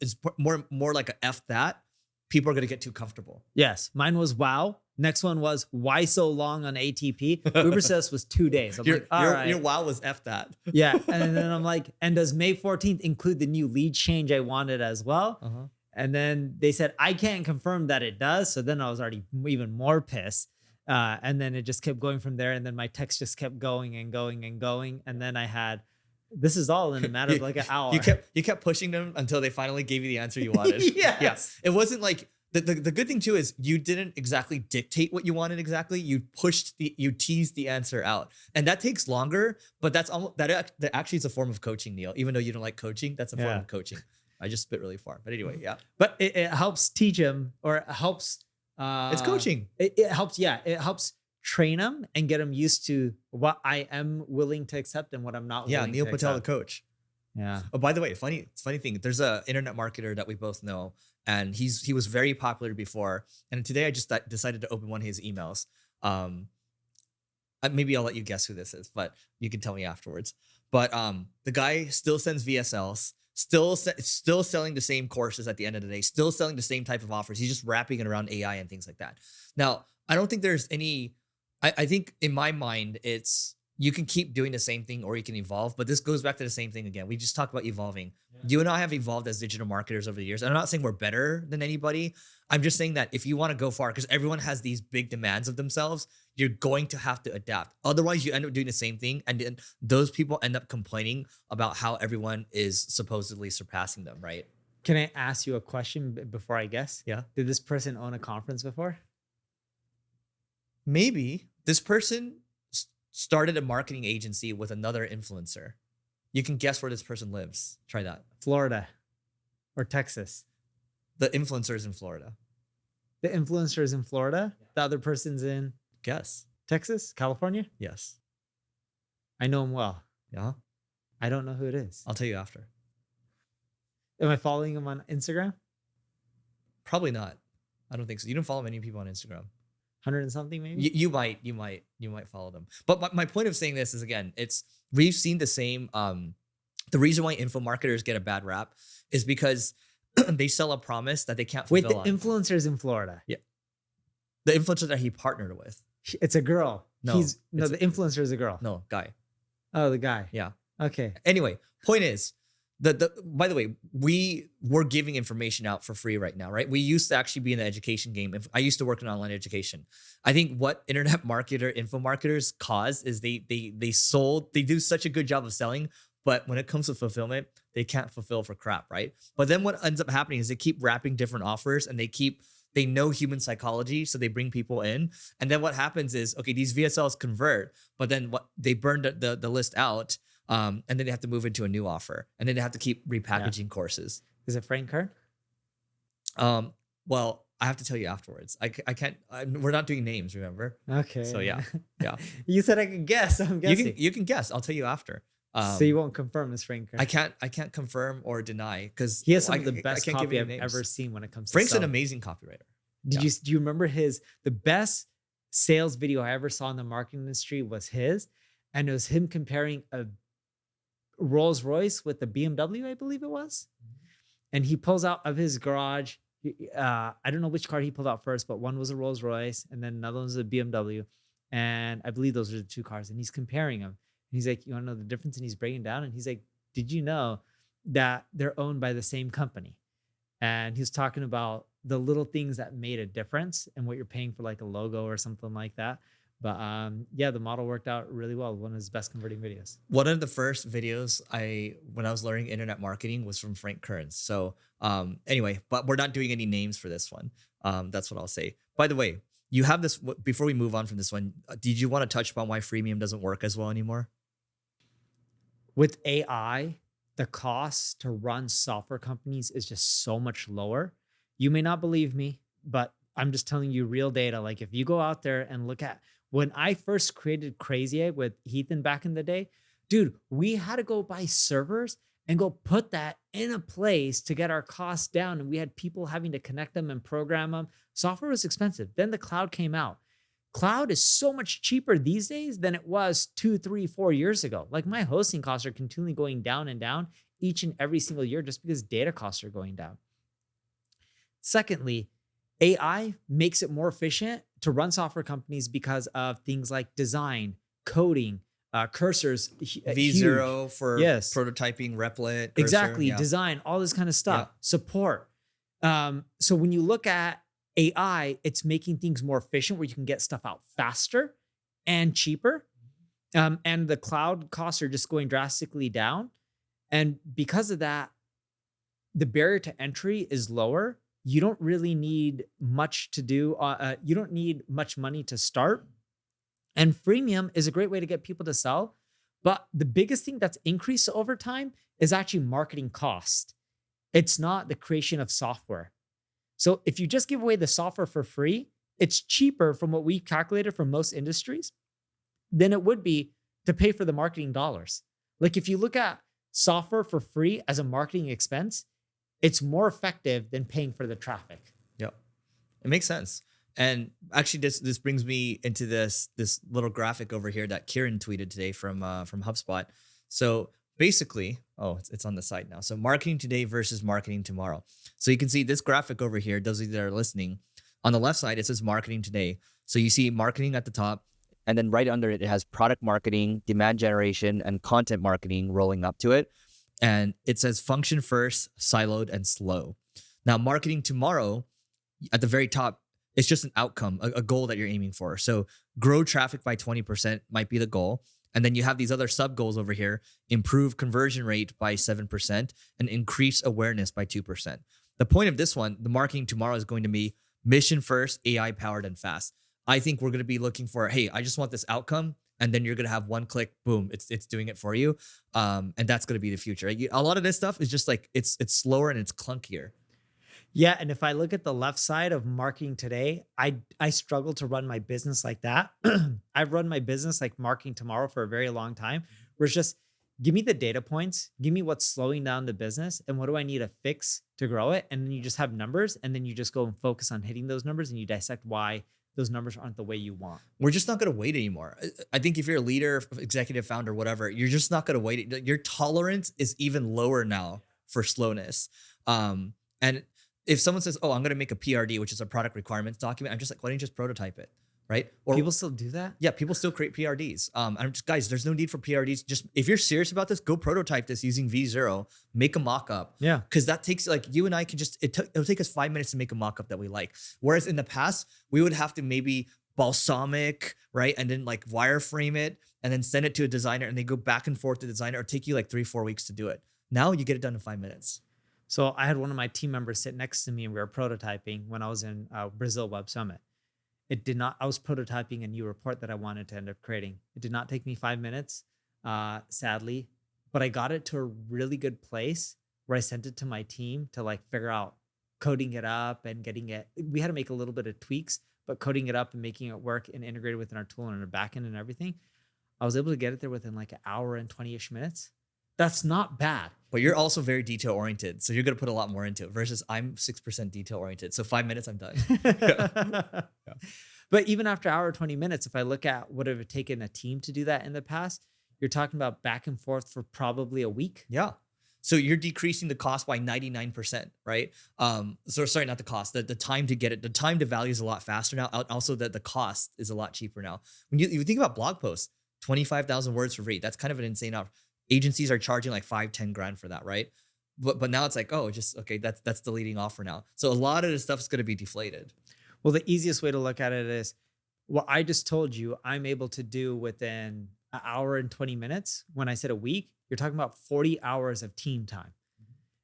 like a F that, people are going to get too comfortable. Yes. Mine was wow. Next one was, why so long on ATP? Uber says was 2 days. I'm like, all right. Your wow was F that. Yeah. And then I'm like, and does May 14th include the new lead change I wanted as well? Uh-huh. And then they said, I can't confirm that it does. So then I was already even more pissed. And then it just kept going from there. And then my text just kept going and going and going. And then I had, this is all in a matter of like an hour. You kept pushing them until they finally gave you the answer you wanted. Yes. Yeah. It wasn't like, the good thing too is you didn't exactly dictate what you wanted exactly. You teased the answer out. And that takes longer, but that actually is a form of coaching, Neil. Even though you don't like coaching, that's a form of coaching. I just spit really far. But anyway, yeah. But it helps teach them, or it helps. It's coaching. It helps. Yeah. It helps train them and get them used to what I am willing to accept and what I'm not willing to accept. Yeah, Neil Patel, the coach. Yeah. Oh, by the way, funny thing. There's a internet marketer that we both know, and he was very popular before. And today I just decided to open one of his emails. Maybe I'll let you guess who this is, but you can tell me afterwards. But the guy still sends VSLs. Still selling the same courses at the end of the day, still selling the same type of offers. He's just wrapping it around AI and things like that. Now, I don't think there's any, I think in my mind, it's, you can keep doing the same thing or you can evolve, but this goes back to the same thing again. We just talked about evolving. Yeah. You and I have evolved as digital marketers over the years. And I'm not saying we're better than anybody. I'm just saying that if you want to go far, because everyone has these big demands of themselves, you're going to have to adapt. Otherwise, you end up doing the same thing. And then those people end up complaining about how everyone is supposedly surpassing them, right? Can I ask you a question before I guess? Yeah. Did this person own a conference before? Maybe. This person started a marketing agency with another influencer. You can guess where this person lives. Try that. Florida or Texas. The influencer is in Florida. The influencer is in Florida. The other person's in Guess. Texas, California. Yes. I know him well. Yeah. I don't know who it is. I'll tell you after. Am I following him on Instagram? Probably not. I don't think so. You don't follow many people on Instagram. 100 and something maybe? You might follow them. But my point of saying this is, again, we've seen the same, the reason why info marketers get a bad rap is because they sell a promise that they can't fulfill. Wait, the influencer's in Florida. Yeah. The influencer that he partnered with. It's a girl. No. The influencer is a girl. No, guy. Oh, the guy. Yeah. Okay. Anyway, point is, the by the way, we were giving information out for free right now, right? We used to actually be in the education game. If I used to work in online education. I think what internet info marketers cause is they do such a good job of selling, but when it comes to fulfillment, they can't fulfill for crap, right? But then what ends up happening is they keep wrapping different offers, and they know human psychology, so they bring people in. And then what happens is, okay, these VSLs convert, but then what they burn the list out. And then they have to move into a new offer, and then they have to keep Yeah. repackaging courses. Is it Frank Kern? Well, I have to tell you afterwards. I can't. We're not doing names, remember? Okay. So yeah. You said I could guess. I'm guessing. You can guess. I'll tell you after. So you won't confirm it's Frank Kern. I can't confirm or deny because He has some of the best can't give copy you I've names. ever seen when it comes to Frank's an selling. amazing copywriter. Do you remember the best sales video I ever saw in the marketing industry was his, and it was him comparing a Rolls Royce with a BMW, I believe it was. And he pulls out of his garage. I don't know which car he pulled out first, but one was a Rolls Royce and then another one was a BMW. And I believe those are the two cars. And he's comparing them. And he's like, you want to know the difference? And he's breaking down. And he's like, did you know that they're owned by the same company? And he's talking about the little things that made a difference and what you're paying for, like a logo or something like that. But yeah, the model worked out really well. One of his best converting videos. One of the first videos when I was learning internet marketing was from Frank Kern. So anyway, but we're not doing any names for this one. That's what I'll say. By the way, you have this, before we move on from this one, did you want to touch upon why freemium doesn't work as well anymore? With AI, the cost to run software companies is just so much lower. You may not believe me, but I'm just telling you real data. Like if you go out there and look at when I first created Crazy Egg with Heathen back in the day, dude, we had to go buy servers and go put that in a place to get our costs down. And we had people having to connect them and program them. Software was expensive. Then the cloud came out. Cloud is so much cheaper these days than it was 2, 3, 4 years ago. Like my hosting costs are continually going down and down each and every single year just because data costs are going down. Secondly, AI makes it more efficient to run software companies because of things like design, coding, cursors. V0 for prototyping, Replit. Cursor, exactly. Design, all this kind of stuff. Support. So when you look at AI, it's making things more efficient where you can get stuff out faster and cheaper. And the cloud costs are just going drastically down. And because of that, the barrier to entry is lower. You don't really need much to do. You don't need much money to start. And freemium is a great way to get people to sell. But the biggest thing that's increased over time is actually marketing cost. It's not the creation of software. So if you just give away the software for free, it's cheaper from what we calculated for most industries than it would be to pay for the marketing dollars. Like if you look at software for free as a marketing expense, it's more effective than paying for the traffic. Yep. It makes sense. And actually this brings me into this little graphic over here that Kieran tweeted today from HubSpot. So basically, it's on the side now. So marketing today versus marketing tomorrow. So you can see this graphic over here, those of you that are listening, on the left side, it says marketing today. So you see marketing at the top, and then right under it, it has product marketing, demand generation, and content marketing rolling up to it. And it says function first, siloed, and slow. Now, marketing tomorrow, at the very top, it's just an outcome, a goal that you're aiming for. So grow traffic by 20% might be the goal. And then you have these other sub goals over here: improve conversion rate by 7% and increase awareness by 2%. The point of this one, the marketing tomorrow, is going to be mission first, AI powered, and fast. I think we're going to be looking for, hey, I just want this outcome. And then you're going to have one click, boom, it's doing it for you. And that's going to be the future. A lot of this stuff is just like, it's slower and it's clunkier. Yeah. And if I look at the left side of marketing today, I struggle to run my business like that. I've run my business like marketing tomorrow for a very long time, where it's just give me the data points, give me what's slowing down the business, and what do I need to fix to grow it. And then you just have numbers, and then you just go and focus on hitting those numbers, and you dissect why those numbers aren't the way you want. We're just not going to wait anymore. I think if you're a leader, executive founder, whatever, you're just not going to wait. Your tolerance is even lower now for slowness. And if someone says, oh, I'm going to make a PRD, which is a product requirements document, I'm just like, why don't you just prototype it? right? Or People still do that? yeah, people still create PRDs. I'm just, guys, there's no need for PRDs. Just if you're serious about this, go prototype this using V0, make a mock-up. Yeah. Because that takes, like, you and I can just, it'll take us 5 minutes to make a mock-up that we like. Whereas in the past, we would have to maybe balsamic, right? And then like wireframe it and then send it to a designer and they go back and forth to the designer, or take you like 3-4 weeks to do it. Now you get it done in 5 minutes. So I had one of my team members sit next to me and we were prototyping when I was in Brazil Web Summit. I was prototyping a new report that I wanted to end up creating. It did not take me 5 minutes, sadly, but I got it to a really good place where I sent it to my team to like figure out coding it up and getting it. We had to make a little bit of tweaks, but coding it up and making it work and integrated within our tool and our backend and everything. I was able to get it there within like an hour and 20-ish minutes. That's not bad. But you're also very detail oriented. So you're going to put a lot more into it versus I'm 6% detail oriented. So 5 minutes, I'm done. Yeah. But even after hour 20 minutes, if I look at what it would have taken a team to do that in the past, you're talking about back and forth for probably a week. Yeah. So you're decreasing the cost by 99%, right? So sorry, not the cost, the time to get it, the time to value is a lot faster now. Also the cost is a lot cheaper now. When you think about blog posts, 25,000 words for free. That's kind of an insane offer. Agencies are charging like 5-10 grand for that, right? But now it's like, oh, just okay, that's the leading offer now. So a lot of this stuff is going to be deflated. Well, the easiest way to look at it is what I just told you I'm able to do within an hour and 20 minutes. When I said a week, you're talking about 40 hours of team time.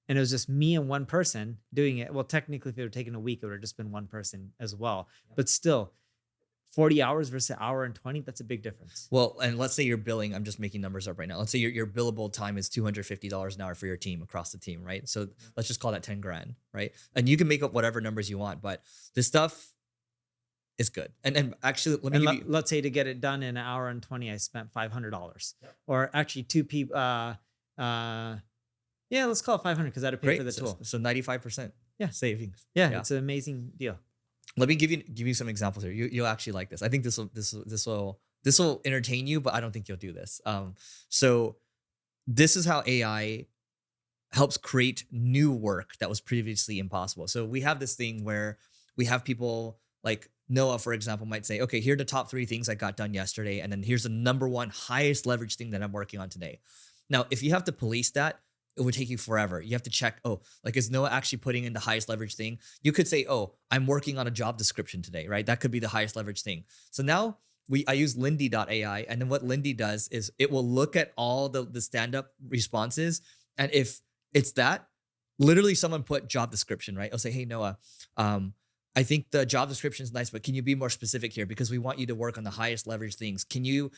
And it was just me and one person doing it. Well, technically, if it would have taken a week, it would have just been one person as well. But still, 40 hours versus an hour and 20, that's a big difference. Well, and let's say you're billing, I'm just making numbers up right now. Let's say your billable time is $250 an hour for your team across the team, right? So let's just call that 10 grand, right? And you can make up whatever numbers you want, but this stuff is good. And actually, let's say to get it done in an hour and 20, I spent $500. Yep. Or actually two people, yeah, let's call it 500 because I had to pay for the tool. So 95% savings. Yeah, it's an amazing deal. Let me give you some examples here. You'll actually like this. I think this will entertain you, but I don't think you'll do this. So this is how AI helps create new work that was previously impossible. So we have this thing where we have people like Noah, for example, might say, okay, here are the top 3 things I got done yesterday. And then here's the number 1 highest leverage thing that I'm working on today. Now, if you have to police that, it would take you forever. You have to check, like, is Noah actually putting in the highest leverage thing? You could say, I'm working on a job description today, right? That could be the highest leverage thing. So now I use Lindy.ai. And then what Lindy does is it will look at all the stand-up responses. And if it's that, literally someone put job description, right? I'll say, hey, Noah, I think the job description is nice, but can you be more specific here? Because we want you to work on the highest leverage things. Can you,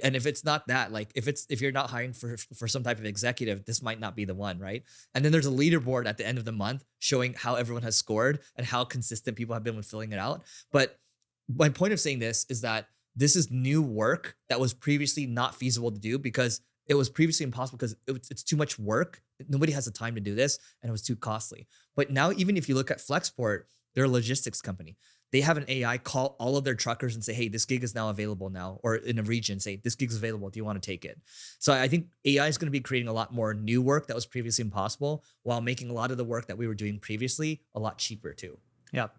and if it's not that, like if you're not hiring for some type of executive, this might not be the one, right? And then there's a leaderboard at the end of the month showing how everyone has scored and how consistent people have been with filling it out. But my point of saying this is that this is new work that was previously not feasible to do because it was previously impossible because it's too much work. Nobody has the time to do this and it was too costly. But now, even if you look at Flexport, they're a logistics company. They have an AI call all of their truckers and say, hey, this gig is now available now, or in a region, say, this gig is available. Do you want to take it? So I think AI is going to be creating a lot more new work that was previously impossible while making a lot of the work that we were doing previously a lot cheaper too. Yep.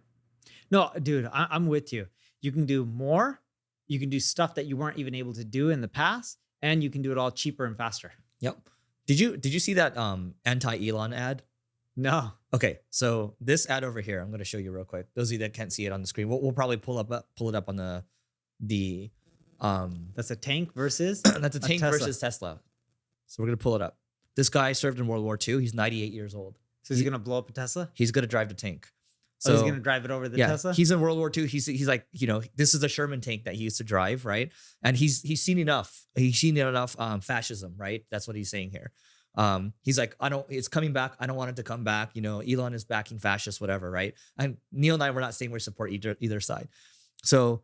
No, dude, I'm with you. You can do more. You can do stuff that you weren't even able to do in the past, and you can do it all cheaper and faster. Yep. Did you see that anti-Elon ad? No. Okay, so this ad over here, I'm going to show you real quick. Those of you that can't see it on the screen, we'll probably pull it up on the That's a tank versus that's a tank Tesla. versus Tesla. So we're going to pull it up. This guy served in World War II. He's 98 years old. So is he going to blow up a Tesla? He's going to drive the tank. So he's going to drive it over the Tesla? He's in World War II. He's like, this is a Sherman tank that he used to drive, right? And he's seen enough. He's seen enough fascism, right? That's what he's saying here. He's like, it's coming back. I don't want it to come back. Elon is backing fascists, whatever, right? And Neil and I were not saying we support either side. So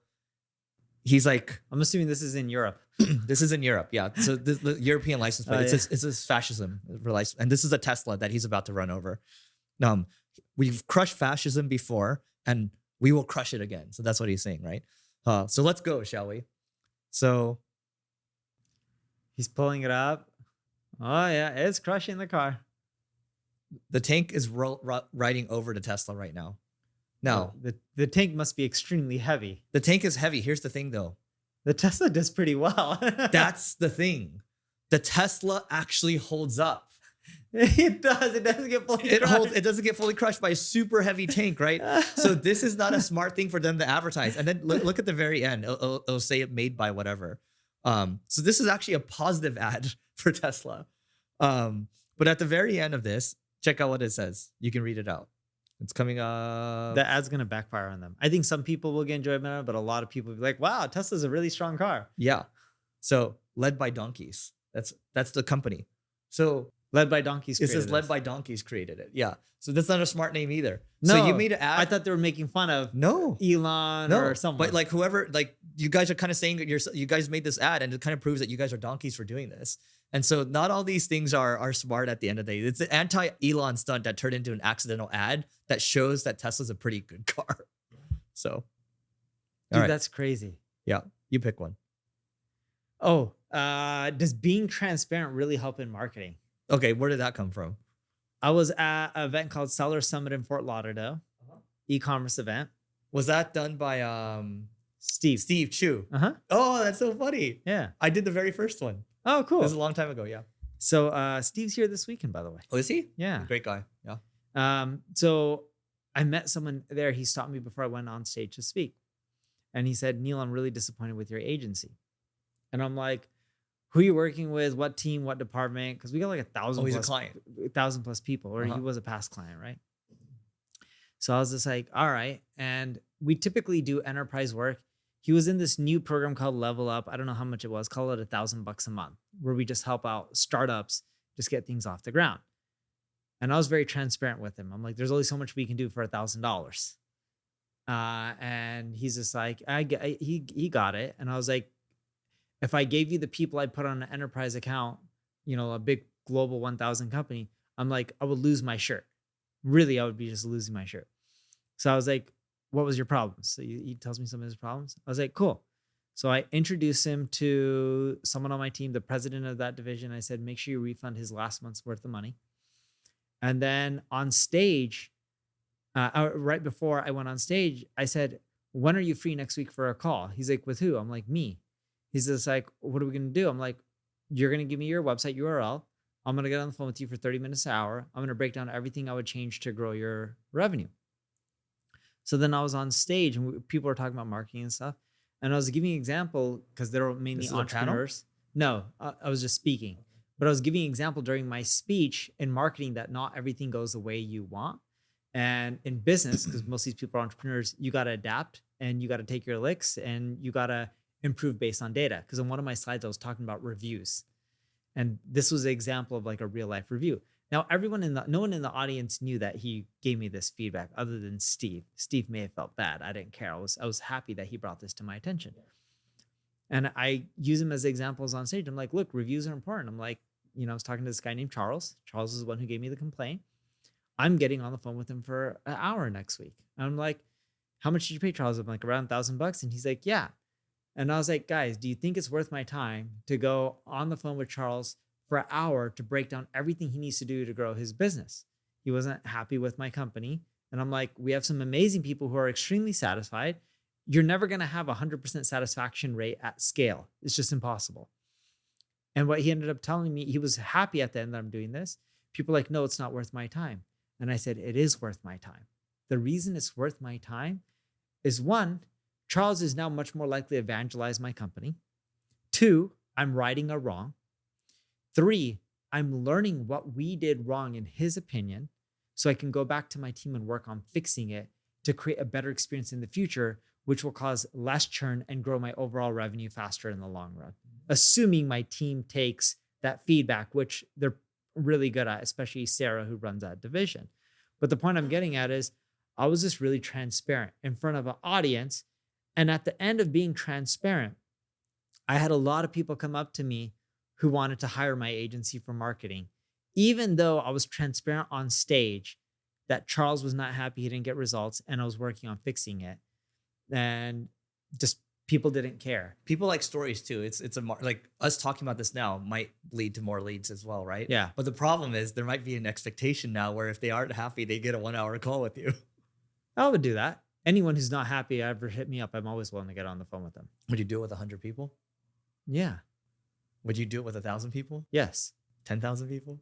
he's like, I'm assuming this is in Europe. This is in Europe, yeah. So the European license plate, it's this fascism license, and this is a Tesla that he's about to run over. We've crushed fascism before, and we will crush it again. So that's what he's saying, right? So let's go, shall we? So he's pulling it up. Oh yeah, it's crushing the car. The tank is riding over to Tesla right now. Now, The tank must be extremely heavy. the tank is heavy. Here's the thing though. The Tesla does pretty well. That's the thing. The Tesla actually holds up. It does. It doesn't get fully crushed. It doesn't get fully crushed by a super heavy tank, right? So this is not a smart thing for them to advertise. And then look at the very end. It'll say it made by whatever. So this is actually a positive ad for Tesla. But at the very end of this, check out what it says. You can read it out. It's coming up. The ad's gonna backfire on them. I think some people will get enjoyment out of it, but a lot of people will be like, "Wow, Tesla's a really strong car." Yeah. So led by donkeys. That's the company. So Led by donkeys. it says led this. by donkeys created it. Yeah. So that's not a smart name either. No, So you made an ad. I thought they were making fun of no. Elon No, or someone. but like whoever, like you guys are kind of saying that you guys made this ad, and it kind of proves that you guys are donkeys for doing this. And so not all these things are smart at the end of the day. It's an anti-Elon stunt that turned into an accidental ad that shows that Tesla's a pretty good car. So, all dude, right. that's crazy. Yeah, you pick one. Oh, does being transparent really help in marketing? Okay, where did that come from? I was at an event called Seller Summit in Fort Lauderdale, e-commerce event. Was that done by Steve Chu? Uh-huh. Oh, that's so funny. Yeah. I did the very first one. Oh, This cool. was a long time ago. Yeah. So Steve's here this weekend, by the way. Oh, is he? Yeah. Great guy. Yeah. So I met someone there. He stopped me before I went on stage to speak. And he said, Neil, I'm really disappointed with your agency. And I'm like, who are you working with? What team? What department? Because we got like 1,000 Oh, he's a plus, client. 1,000 plus people, or he was a past client, right? So I was just like, all right. And we typically do enterprise work. He was in this new program called Level Up. I don't know how much it was. Call it $1,000 a month, where we just help out startups, just get things off the ground. And I was very transparent with him. I'm like, there's only so much we can do for $1,000. And he's just like, he got it. And I was like, if I gave you the people I put on an enterprise account, a big global 1,000 company, I'm like, I would lose my shirt. Really, I would be just losing my shirt. So I was like, what was your problem? So he tells me some of his problems. I was like, cool. So I introduced him to someone on my team, the president of that division. I said, make sure you refund his last month's worth of money. And then on stage, right before I went on stage, I said, when are you free next week for a call? He's like, with who? I'm like, me. He's just like, what are we going to do? I'm like, you're going to give me your website URL. I'm going to get on the phone with you for 30 minutes an hour. I'm going to break down everything I would change to grow your revenue. So then I was on stage and people were talking about marketing and stuff. And I was giving an example because they were mainly entrepreneurs. No, I was just speaking. But I was giving an example during my speech in marketing that not everything goes the way you want. And in business, because most of these people are entrepreneurs, you got to adapt and you got to take your licks and you got to improve based on data. Because on one of my slides, I was talking about reviews. And this was an example of like a real life review. Now, no one in the audience knew that he gave me this feedback other than Steve. Steve may have felt bad. I didn't care. I was happy that he brought this to my attention. And I use him as examples on stage. I'm like, look, reviews are important. I'm like, I was talking to this guy named Charles. Charles is the one who gave me the complaint. I'm getting on the phone with him for an hour next week. And I'm like, how much did you pay Charles? I'm like, around $1,000. And he's like, yeah. And I was like, guys, do you think it's worth my time to go on the phone with Charles for an hour to break down everything he needs to do to grow his business? He wasn't happy with my company. And I'm like, we have some amazing people who are extremely satisfied. You're never going to have 100% satisfaction rate at scale. It's just impossible. And what he ended up telling me, he was happy at the end that I'm doing this. People are like, no, it's not worth my time. And I said, it is worth my time. The reason it's worth my time is, one, Charles is now much more likely to evangelize my company. 2, I'm righting a wrong. 3, I'm learning what we did wrong in his opinion, so I can go back to my team and work on fixing it to create a better experience in the future, which will cause less churn and grow my overall revenue faster in the long run. Assuming my team takes that feedback, which they're really good at, especially Sarah, who runs that division. But the point I'm getting at is I was just really transparent in front of an audience. And at the end of being transparent, I had a lot of people come up to me who wanted to hire my agency for marketing, even though I was transparent on stage that Charles was not happy he didn't get results and I was working on fixing it. And just people didn't care. People like stories too. It's like us talking about this now might lead to more leads as well, right? Yeah. But the problem is there might be an expectation now where if they aren't happy, they get a 1 hour call with you. I would do that. Anyone who's not happy ever hit me up, I'm always willing to get on the phone with them. Would you do it with 100 people? Yeah. Would you do it with 1,000 people? Yes. 10,000 people?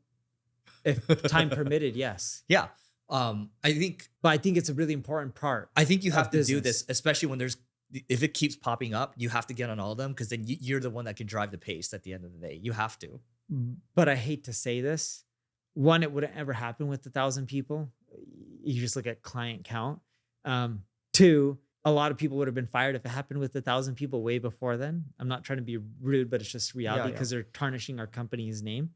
If time permitted, yes. Yeah. I think But I think it's a really important part. you have of to do business. this, especially when if it keeps popping up, you have to get on all of them because then you're the one that can drive the pace at the end of the day. You have to. But I hate to say this. One, it wouldn't ever happen with 1,000 people. You just look at client count. Two, a lot of people would have been fired if it happened with 1,000 people way before then. I'm not trying to be rude, but it's just reality because they're tarnishing our company's name.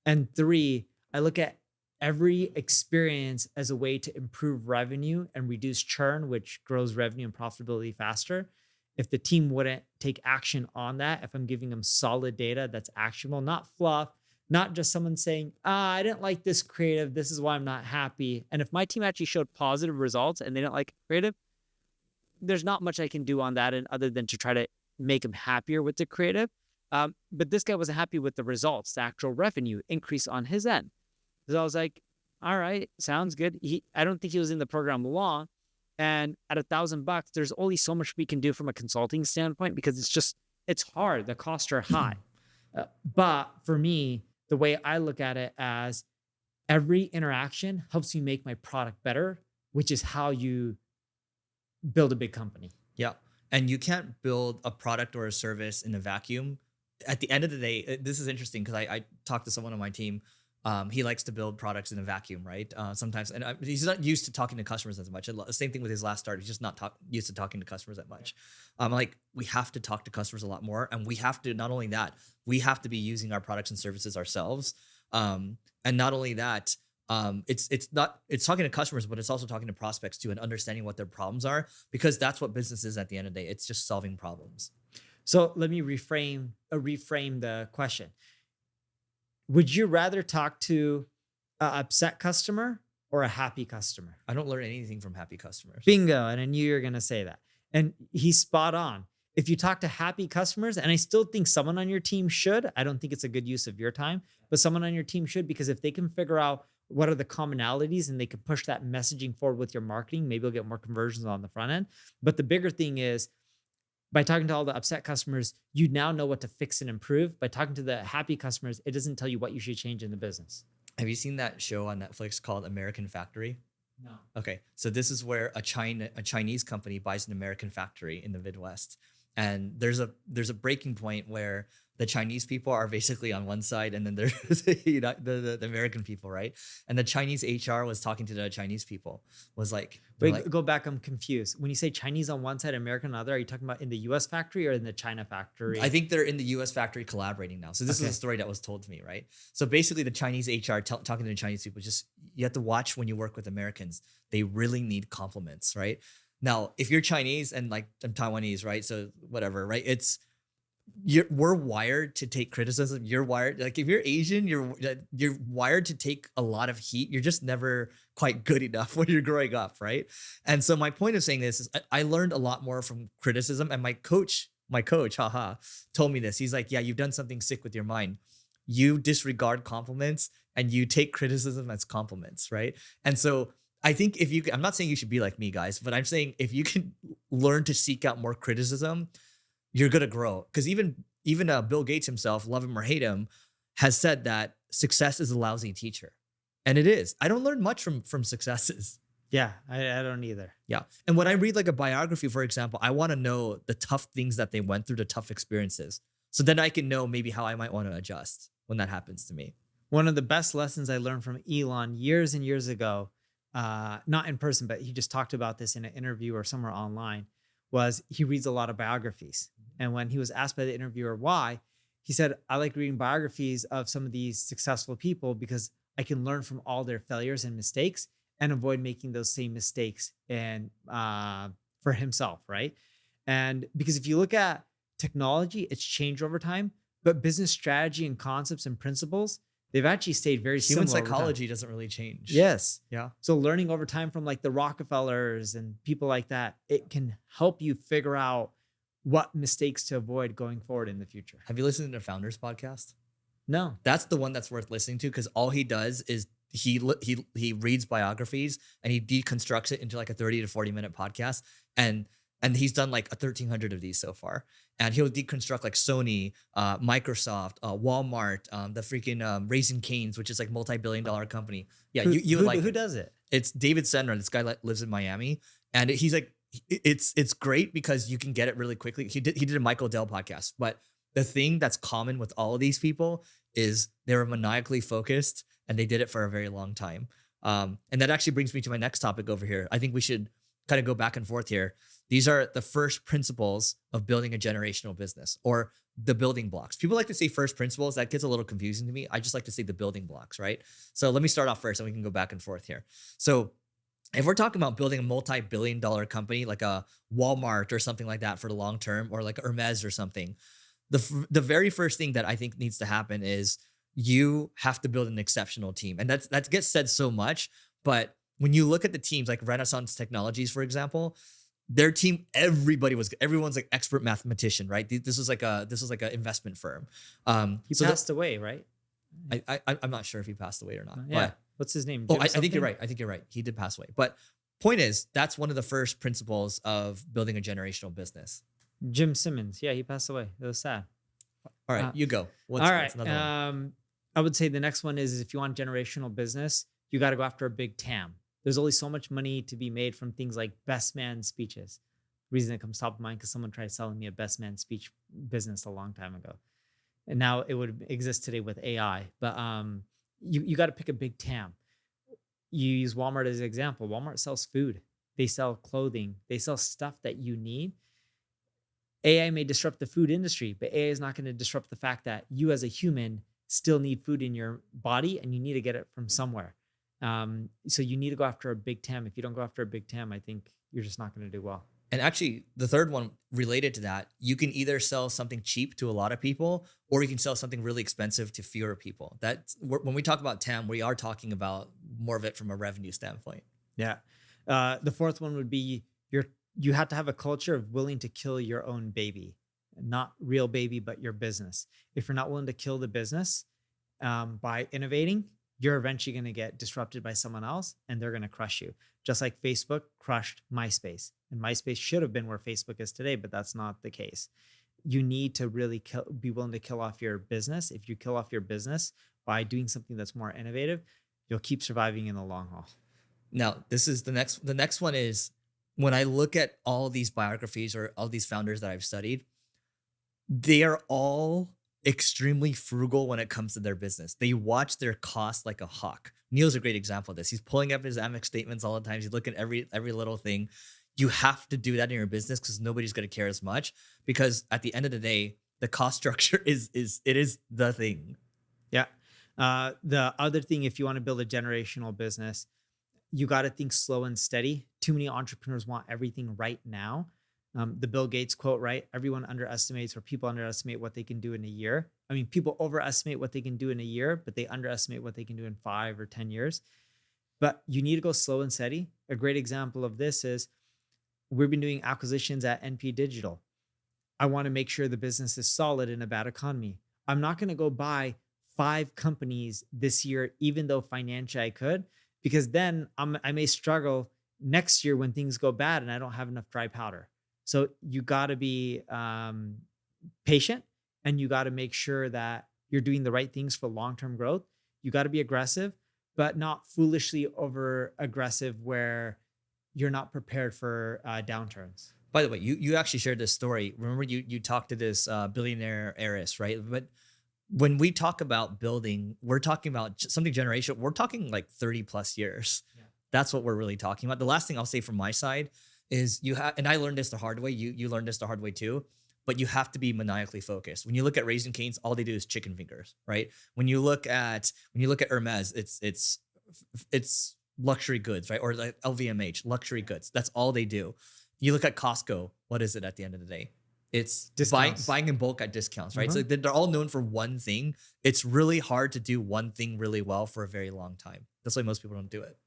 And three, I look at every experience as a way to improve revenue and reduce churn, which grows revenue and profitability faster. If the team wouldn't take action on that, if I'm giving them solid data that's actionable, not fluff, not just someone saying, I didn't like this creative, this is why I'm not happy. And if my team actually showed positive results and they don't like creative, there's not much I can do on that and other than to try to make them happier with the creative. But this guy wasn't happy with the results, the actual revenue increase on his end. So I was like, all right, sounds good. I don't think he was in the program long. And at $1,000, there's only so much we can do from a consulting standpoint because it's hard. The costs are high. But for me, the way I look at it as every interaction helps me make my product better, which is how you build a big company. Yeah. And you can't build a product or a service in a vacuum. At the end of the day, this is interesting because I talked to someone on my team. He likes to build products in a vacuum, right? Sometimes, and he's not used to talking to customers as much. The same thing with his last start. He's just not used to talking to customers that much. Like we have to talk to customers a lot more, and we have to, not only that, we have to be using our products and services ourselves. And not only that, it's talking to customers, but it's also talking to prospects too and understanding what their problems are, because that's what business is at the end of the day. It's just solving problems. So let me reframe the question. Would you rather talk to an upset customer or a happy customer? I don't learn anything from happy customers. Bingo. And I knew you were going to say that. And he's spot on. If you talk to happy customers, and I still think someone on your team should, I don't think it's a good use of your time, but someone on your team should, because if they can figure out what are the commonalities and they can push that messaging forward with your marketing, maybe you'll get more conversions on the front end. But the bigger thing is, by talking to all the upset customers, you now know what to fix and improve. By talking to the happy customers, it doesn't tell you what you should change in the business. Have you seen that show on Netflix called American Factory? No. Okay. So this is where a Chinese company buys an American factory in the Midwest. And there's a breaking point where the Chinese people are basically on one side, and then there's the American people, right? And the Chinese HR was talking to the Chinese people, was like, wait, go back. I'm confused. When you say Chinese on one side, American on the other, are you talking about in the US factory or in the China factory? I think they're in the US factory collaborating now. So this is a story that was told to me, right? So basically the Chinese HR talking to the Chinese people, just, you have to watch when you work with Americans. They really need compliments, right? Now, if you're Chinese and like I'm Taiwanese, right? So whatever, right? We're wired to take criticism. You're wired, like if you're Asian, you're wired to take a lot of heat. You're just never quite good enough when you're growing up, right? And so my point of saying this is I learned a lot more from criticism, and my coach, told me this. He's like, yeah, you've done something sick with your mind. You disregard compliments and you take criticism as compliments, right? And so I think I'm not saying you should be like me, guys, but I'm saying if you can learn to seek out more criticism, you're going to grow. Because even Bill Gates himself, love him or hate him, has said that success is a lousy teacher. And it is. I don't learn much from successes. Yeah, I don't either. Yeah. And when I read like a biography, for example, I want to know the tough things that they went through, the tough experiences. So then I can know maybe how I might want to adjust when that happens to me. One of the best lessons I learned from Elon years and years ago, not in person, but he just talked about this in an interview or somewhere online, was he reads a lot of biographies. And when he was asked by the interviewer why, he said, I like reading biographies of some of these successful people because I can learn from all their failures and mistakes and avoid making those same mistakes and for himself, right? And because if you look at technology, it's changed over time, but business strategy and concepts and principles, they've actually stayed very similar. Human psychology doesn't really change. Yes. Yeah. So learning over time from like the Rockefellers and people like that, it can help you figure out what mistakes to avoid going forward in the future. Have you listened to the Founders podcast? No. That's the one that's worth listening to, because all he does is he reads biographies and he deconstructs it into like a 30 to 40-minute podcast. And he's done like 1,300 of these so far. And he'll deconstruct like Sony, Microsoft, Walmart, the freaking Raising Cane's, which is like multi-billion-dollar company. Yeah, you would like who it. does it? It's David Senra. This guy lives in Miami, and he's like, it's great because you can get it really quickly. He did a Michael Dell podcast, but the thing that's common with all of these people is they were maniacally focused and they did it for a very long time. And that actually brings me to my next topic over here. I think we should kind of go back and forth here. These are the first principles of building a generational business, or the building blocks. People like to say first principles. That gets a little confusing to me. I just like to say the building blocks, right? So let me start off first and we can go back and forth here. So if we're talking about building a multi-billion-dollar company like a Walmart or something like that for the long term, or like Hermes or something, the very first thing that I think needs to happen is you have to build an exceptional team. And that gets said so much, but when you look at the teams like Renaissance Technologies, for example, their team, everyone's like expert mathematician, right? This was like an investment firm. He passed away, right? I'm not sure if he passed away or not. Yeah. But, What's his name? oh, I think you're right. I think you're right. He did pass away. But point is, that's one of the first principles of building a generational business. Jim Simmons. Yeah, he passed away. It was sad. All right, you go. All right. What's another one? I would say the next one is if you want generational business, you got to go after a big TAM. There's only so much money to be made from things like best man speeches. Reason it comes top of mind because someone tried selling me a best man speech business a long time ago. And now it would exist today with AI. But you got to pick a big TAM. You use Walmart as an example. Walmart sells food. They sell clothing. They sell stuff that you need. AI may disrupt the food industry, but AI is not going to disrupt the fact that you as a human still need food in your body and you need to get it from somewhere. So you need to go after a big TAM. If you don't go after a big TAM, I think you're just not going to do well. And actually, the third one related to that, you can either sell something cheap to a lot of people, or you can sell something really expensive to fewer people. When we talk about TAM, we are talking about more of it from a revenue standpoint. Yeah. The fourth one would be you have to have a culture of willing to kill your own baby, not real baby, but your business. If you're not willing to kill the business by innovating, you're eventually going to get disrupted by someone else and they're going to crush you. Just like Facebook crushed MySpace. And MySpace should have been where Facebook is today, but that's not the case. You need to really be willing to kill off your business. If you kill off your business by doing something that's more innovative, you'll keep surviving in the long haul. Now, this is the next one is, when I look at all these biographies or all these founders that I've studied, they are all extremely frugal when it comes to their business. They watch their costs like a hawk. Neil's a great example of this. He's pulling up his Amex statements all the time. He's looking at every little thing. You have to do that in your business because nobody's going to care as much, because at the end of the day, the cost structure is the thing. Yeah. The other thing, if you want to build a generational business, you got to think slow and steady. Too many entrepreneurs want everything right now. The Bill Gates quote, right? Everyone underestimates, or people underestimate what they can do in a year. I mean, people overestimate what they can do in a year, but they underestimate what they can do in 5 or 10 years. But you need to go slow and steady. A great example of this is we've been doing acquisitions at NP Digital. I want to make sure the business is solid in a bad economy. I'm not going to go buy 5 companies this year, even though financially I could, because then I may struggle next year when things go bad and I don't have enough dry powder. So you got to be patient, and you got to make sure that you're doing the right things for long-term growth. You got to be aggressive, but not foolishly over aggressive where you're not prepared for downturns. By the way, you actually shared this story. Remember, you talked to this billionaire heiress, right? But when we talk about building, we're talking about something generational. We're talking like 30 plus years. Yeah. That's what we're really talking about. The last thing I'll say from my side is you have, and I learned this the hard way. You learned this the hard way too, but you have to be maniacally focused. When you look at Raising Cane's, all they do is chicken fingers, right? When you look at Hermes, it's luxury goods, right? Or like LVMH, luxury goods. That's all they do. You look at Costco, what is it at the end of the day? It's buying in bulk at discounts, right? So they're all known for one thing. It's really hard to do one thing really well for a very long time. That's why most people don't do it.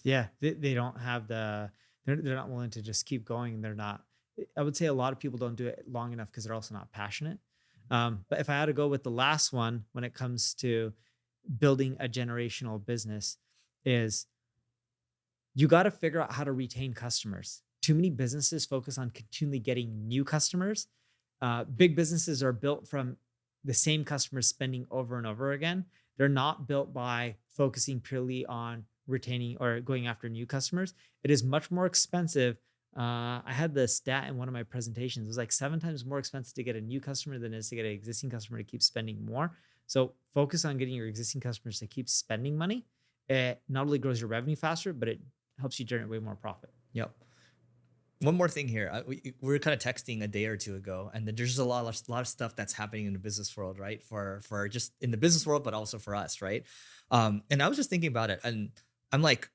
Yeah, they don't have they're not willing to just keep going. I would say a lot of people don't do it long enough because they're also not passionate. But if I had to go with the last one, when it comes to building a generational business, is you got to figure out how to retain customers. Too many businesses focus on continually getting new customers. Big businesses are built from the same customers spending over and over again. They're not built by focusing purely on retaining or going after new customers. It is much more expensive. I had the stat in one of my presentations. It was like 7 times more expensive to get a new customer than it is to get an existing customer to keep spending more. So focus on getting your existing customers to keep spending money. It not only grows your revenue faster, but it helps you generate way more profit. Yep. One more thing here. We were kind of texting a day or two ago, and then there's just a lot of stuff that's happening in the business world, right? For just in the business world, but also for us, right? And I was just thinking about it, and I'm like,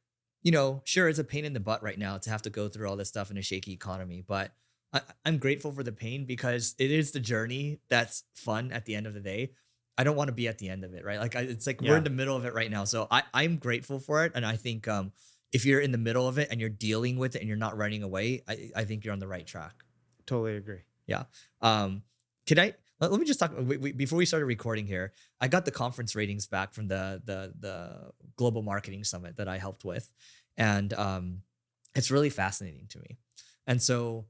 sure, it's a pain in the butt right now to have to go through all this stuff in a shaky economy, but I'm grateful for the pain because it is the journey that's fun at the end of the day. I don't want to be at the end of it, right? Like it's like we're in the middle of it right now, so I'm grateful for it, and I think if you're in the middle of it and you're dealing with it and you're not running away, I think you're on the right track. Totally agree. Yeah. Let me just talk before we started recording here. I got the conference ratings back from the Global Marketing Summit that I helped with, and it's really fascinating to me. And so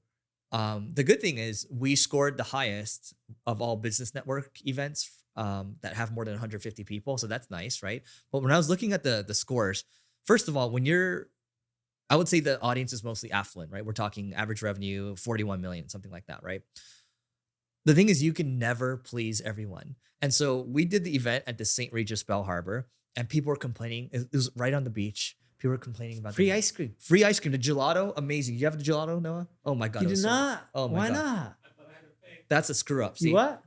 the good thing is we scored the highest of all business network events that have more than 150 people. So that's nice, right? But when I was looking at the scores, first of all, I would say the audience is mostly affluent, right? We're talking average revenue, 41 million, something like that, right? The thing is, you can never please everyone. And so we did the event at the St. Regis Bell Harbor, and people were complaining. It was right on the beach. People were complaining about free ice cream. Free ice cream. The gelato, amazing. You have the gelato, Noah? Oh my God. You did not? Oh my Why God. not? That's a screw up. See? You what?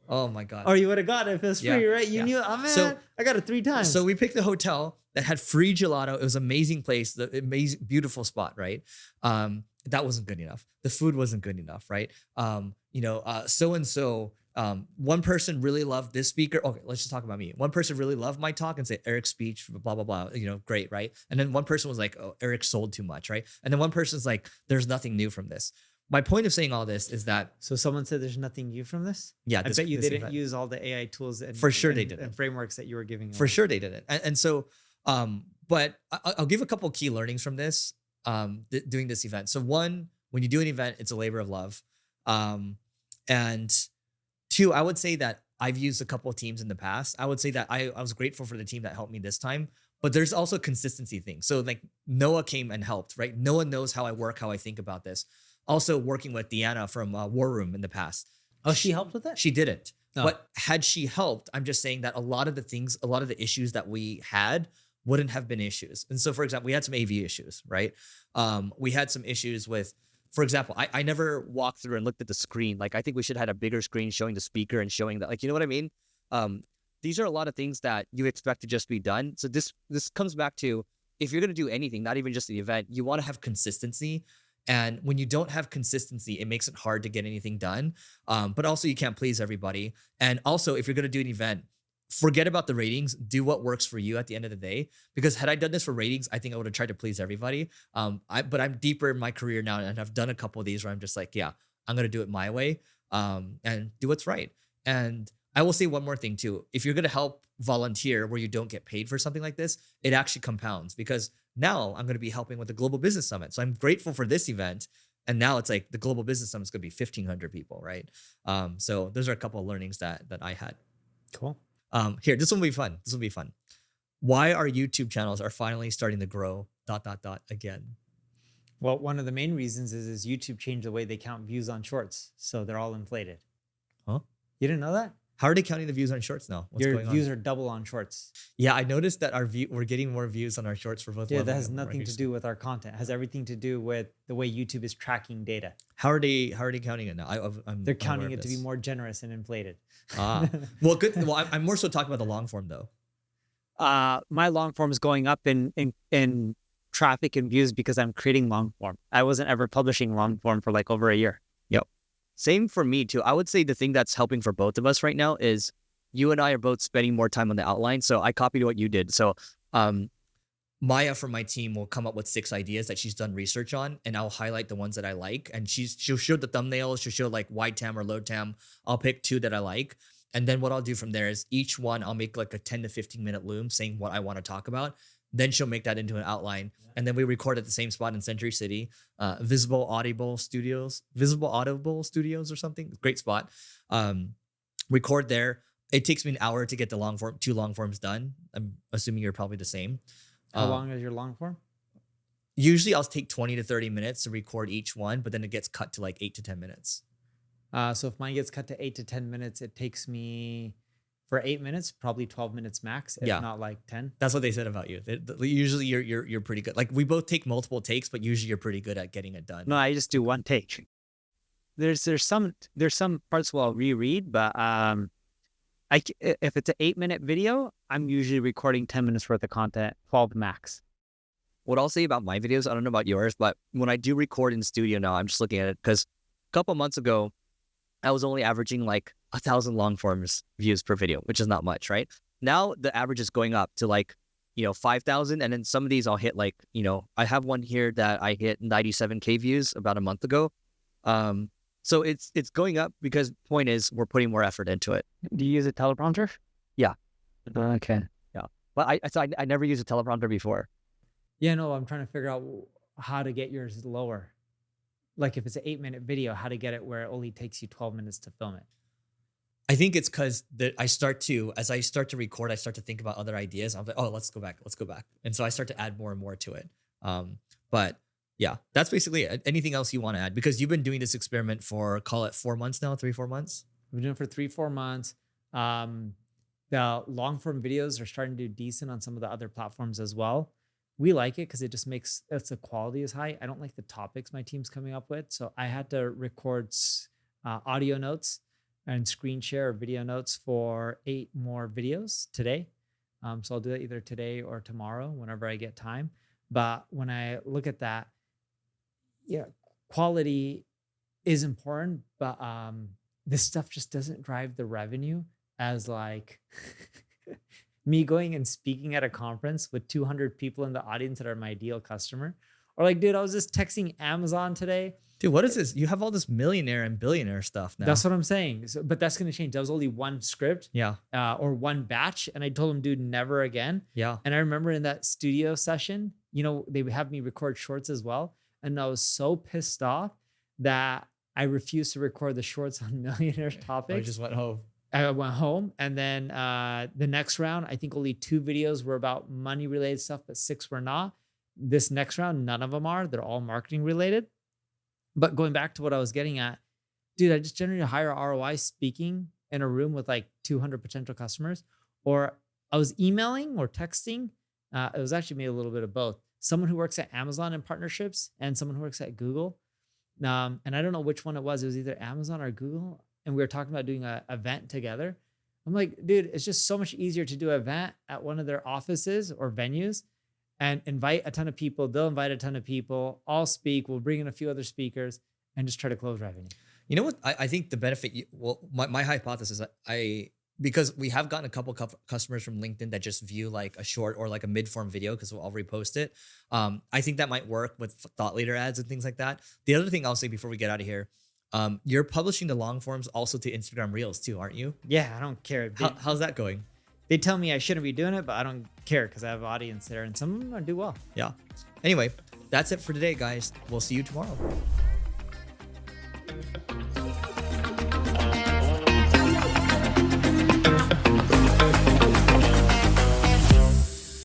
Oh my God. Or you would have got it if it was free, right? You knew, oh man, So- I got it 3 times. So we picked the hotel that had free gelato. It was an amazing place, the amazing, beautiful spot, right? That wasn't good enough. The food wasn't good enough, right? So-and-so, one person really loved this speaker. Okay, let's just talk about me. One person really loved my talk and said Eric's speech, blah, blah, blah, great, right? And then one person was like, oh, Eric sold too much, right? And then one person's like, there's nothing new from this. My point of saying all this is that, So someone said there's nothing new from this? yeah, I bet you they didn't use all the AI tools and For sure they didn't. and frameworks that you were giving. For away. sure they didn't. And so, but I'll give a couple key learnings from this, doing this event. So one, when you do an event, it's a labor of love. And 2, I would say that I've used a couple of teams in the past. I would say that I was grateful for the team that helped me this time, but there's also consistency things. So like Noah came and helped, right? Noah knows how I work, how I think about this. Also working with Deanna from War Room in the past. Oh, she helped with that? She didn't. Oh. But had she helped, I'm just saying that a lot of the issues that we had wouldn't have been issues. And so, for example, we had some AV issues, right? We had some issues with, for example, I never walked through and looked at the screen. Like, I think we should have had a bigger screen showing the speaker and showing that, like, you know what I mean? These are a lot of things that you expect to just be done. So this comes back to, if you're going to do anything, not even just the event, you want to have consistency. And when you don't have consistency, it makes it hard to get anything done. But also you can't please everybody. And also, if you're going to do an event, forget about the ratings. Do what works for you at the end of the day. Because had I done this for ratings, I think I would have tried to please everybody. But I'm deeper in my career now, and I've done a couple of these where I'm just like, yeah, I'm going to do it my way, and do what's right. And I will say one more thing too. If you're going to help volunteer where you don't get paid for something like this, it actually compounds, because now I'm going to be helping with the Global Business Summit. So I'm grateful for this event. And now it's like the Global Business Summit is going to be 1,500 people, right? So those are a couple of learnings that I had. Cool. Here, this will be fun. Why our YouTube channels are finally starting to grow ... again. Well, one of the main reasons is YouTube changed the way they count views on shorts. So they're all inflated. Huh? You didn't know that? How are they counting the views on shorts now? What's Your going on? views are double on shorts. Yeah, I noticed that we're getting more views on our shorts for both. Yeah, Love that and has nothing to Marcus. do with our content. It has everything to do with the way YouTube is tracking data. How are they counting it now? I'm They're unaware counting of it to be this. more generous and inflated. Well, good. Well, I'm more so talking about the long form though. My long form is going up in traffic and views because I'm creating long form. I wasn't ever publishing long form for like over a year. Yep. Same for me too. I would say the thing that's helping for both of us right now is you and I are both spending more time on the outline. So I copied what you did. So Maya from my team will come up with 6 ideas that she's done research on, and I'll highlight the ones that I like. And she'll show the thumbnails. She'll show like wide tam or low tam. I'll pick 2 that I like. And then what I'll do from there is each one I'll make like a 10 to 15 minute loom saying what I want to talk about. Then she'll make that into an outline. And then we record at the same spot in Century City, Visible Audible Studios or something. Great spot. Record there. It takes me an hour to get the two long forms done. I'm assuming you're probably the same. How long is your long form? Usually I'll take 20 to 30 minutes to record each one, but then it gets cut to like 8 to 10 minutes. So if mine gets cut to 8 to 10 minutes, it takes me for 8 minutes, probably 12 minutes max, if not like 10. That's what they said about you. Usually you're pretty good. Like we both take multiple takes, but usually you're pretty good at getting it done. No, I just do one take. There's some parts where I'll reread, but if it's an 8-minute video, I'm usually recording 10 minutes worth of content, 12 max. What I'll say about my videos, I don't know about yours, but when I do record in studio now, I'm just looking at it because a couple months ago, I was only averaging like 1,000 long forms views per video, which is not much, right? Now the average is going up to like, 5,000. And then some of these I'll hit like, I have one here that I hit 97K views about a month ago. So it's going up because point is we're putting more effort into it. Do you use a teleprompter? Yeah. Okay. Yeah. But I never used a teleprompter before. Yeah, no, I'm trying to figure out how to get yours lower. Like if it's an 8-minute video, how to get it where it only takes you 12 minutes to film it. I think it's because as I start to record, I start to think about other ideas. I'm like, oh, let's go back. And so I start to add more and more to it. But yeah, that's basically it. Anything else you want to add? Because you've been doing this experiment for, call it 4 months now, 3-4 months? We've been doing it for 3-4 months. The long form videos are starting to do decent on some of the other platforms as well. We like it because it just makes the quality is high. I don't like the topics my team's coming up with. So I had to record audio notes and screen share or video notes for 8 more videos today. So I'll do that either today or tomorrow whenever I get time. But when I look at that, yeah, quality is important, but this stuff just doesn't drive the revenue as like me going and speaking at a conference with 200 people in the audience that are my ideal customer. Or like, dude, I was just texting Amazon today. Dude, what is this? You have all this millionaire and billionaire stuff now. That's what I'm saying. So, but that's going to change. That was only one script or one batch. And I told him, dude, never again. Yeah. And I remember in that studio session, they would have me record shorts as well. And I was so pissed off that I refused to record the shorts on millionaire topics. I just went home. I went home. And then the next round, I think only 2 videos were about money related stuff, but 6 were not. This next round, none of them are. They're all marketing related. But going back to what I was getting at, dude, I just generated a higher ROI speaking in a room with like 200 potential customers, or I was emailing or texting. It was actually maybe a little bit of both. Someone who works at Amazon in partnerships and someone who works at Google. And I don't know which one it was. It was either Amazon or Google. And we were talking about doing an event together. I'm like, dude, it's just so much easier to do an event at one of their offices or venues and invite a ton of people. They'll invite a ton of people. I'll speak. We'll bring in a few other speakers and just try to close revenue. You know what? I think the benefit, my hypothesis, because we have gotten a couple customers from LinkedIn that just view like a short or like a mid-form video because I'll repost it. I think that might work with thought leader ads and things like that. The other thing I'll say before we get out of here, you're publishing the long forms also to Instagram Reels too, aren't you? Yeah, I don't care. How's that going? They tell me I shouldn't be doing it, but I don't care because I have an audience there and some of them do well. Yeah. Anyway, that's it for today, guys. We'll see you tomorrow.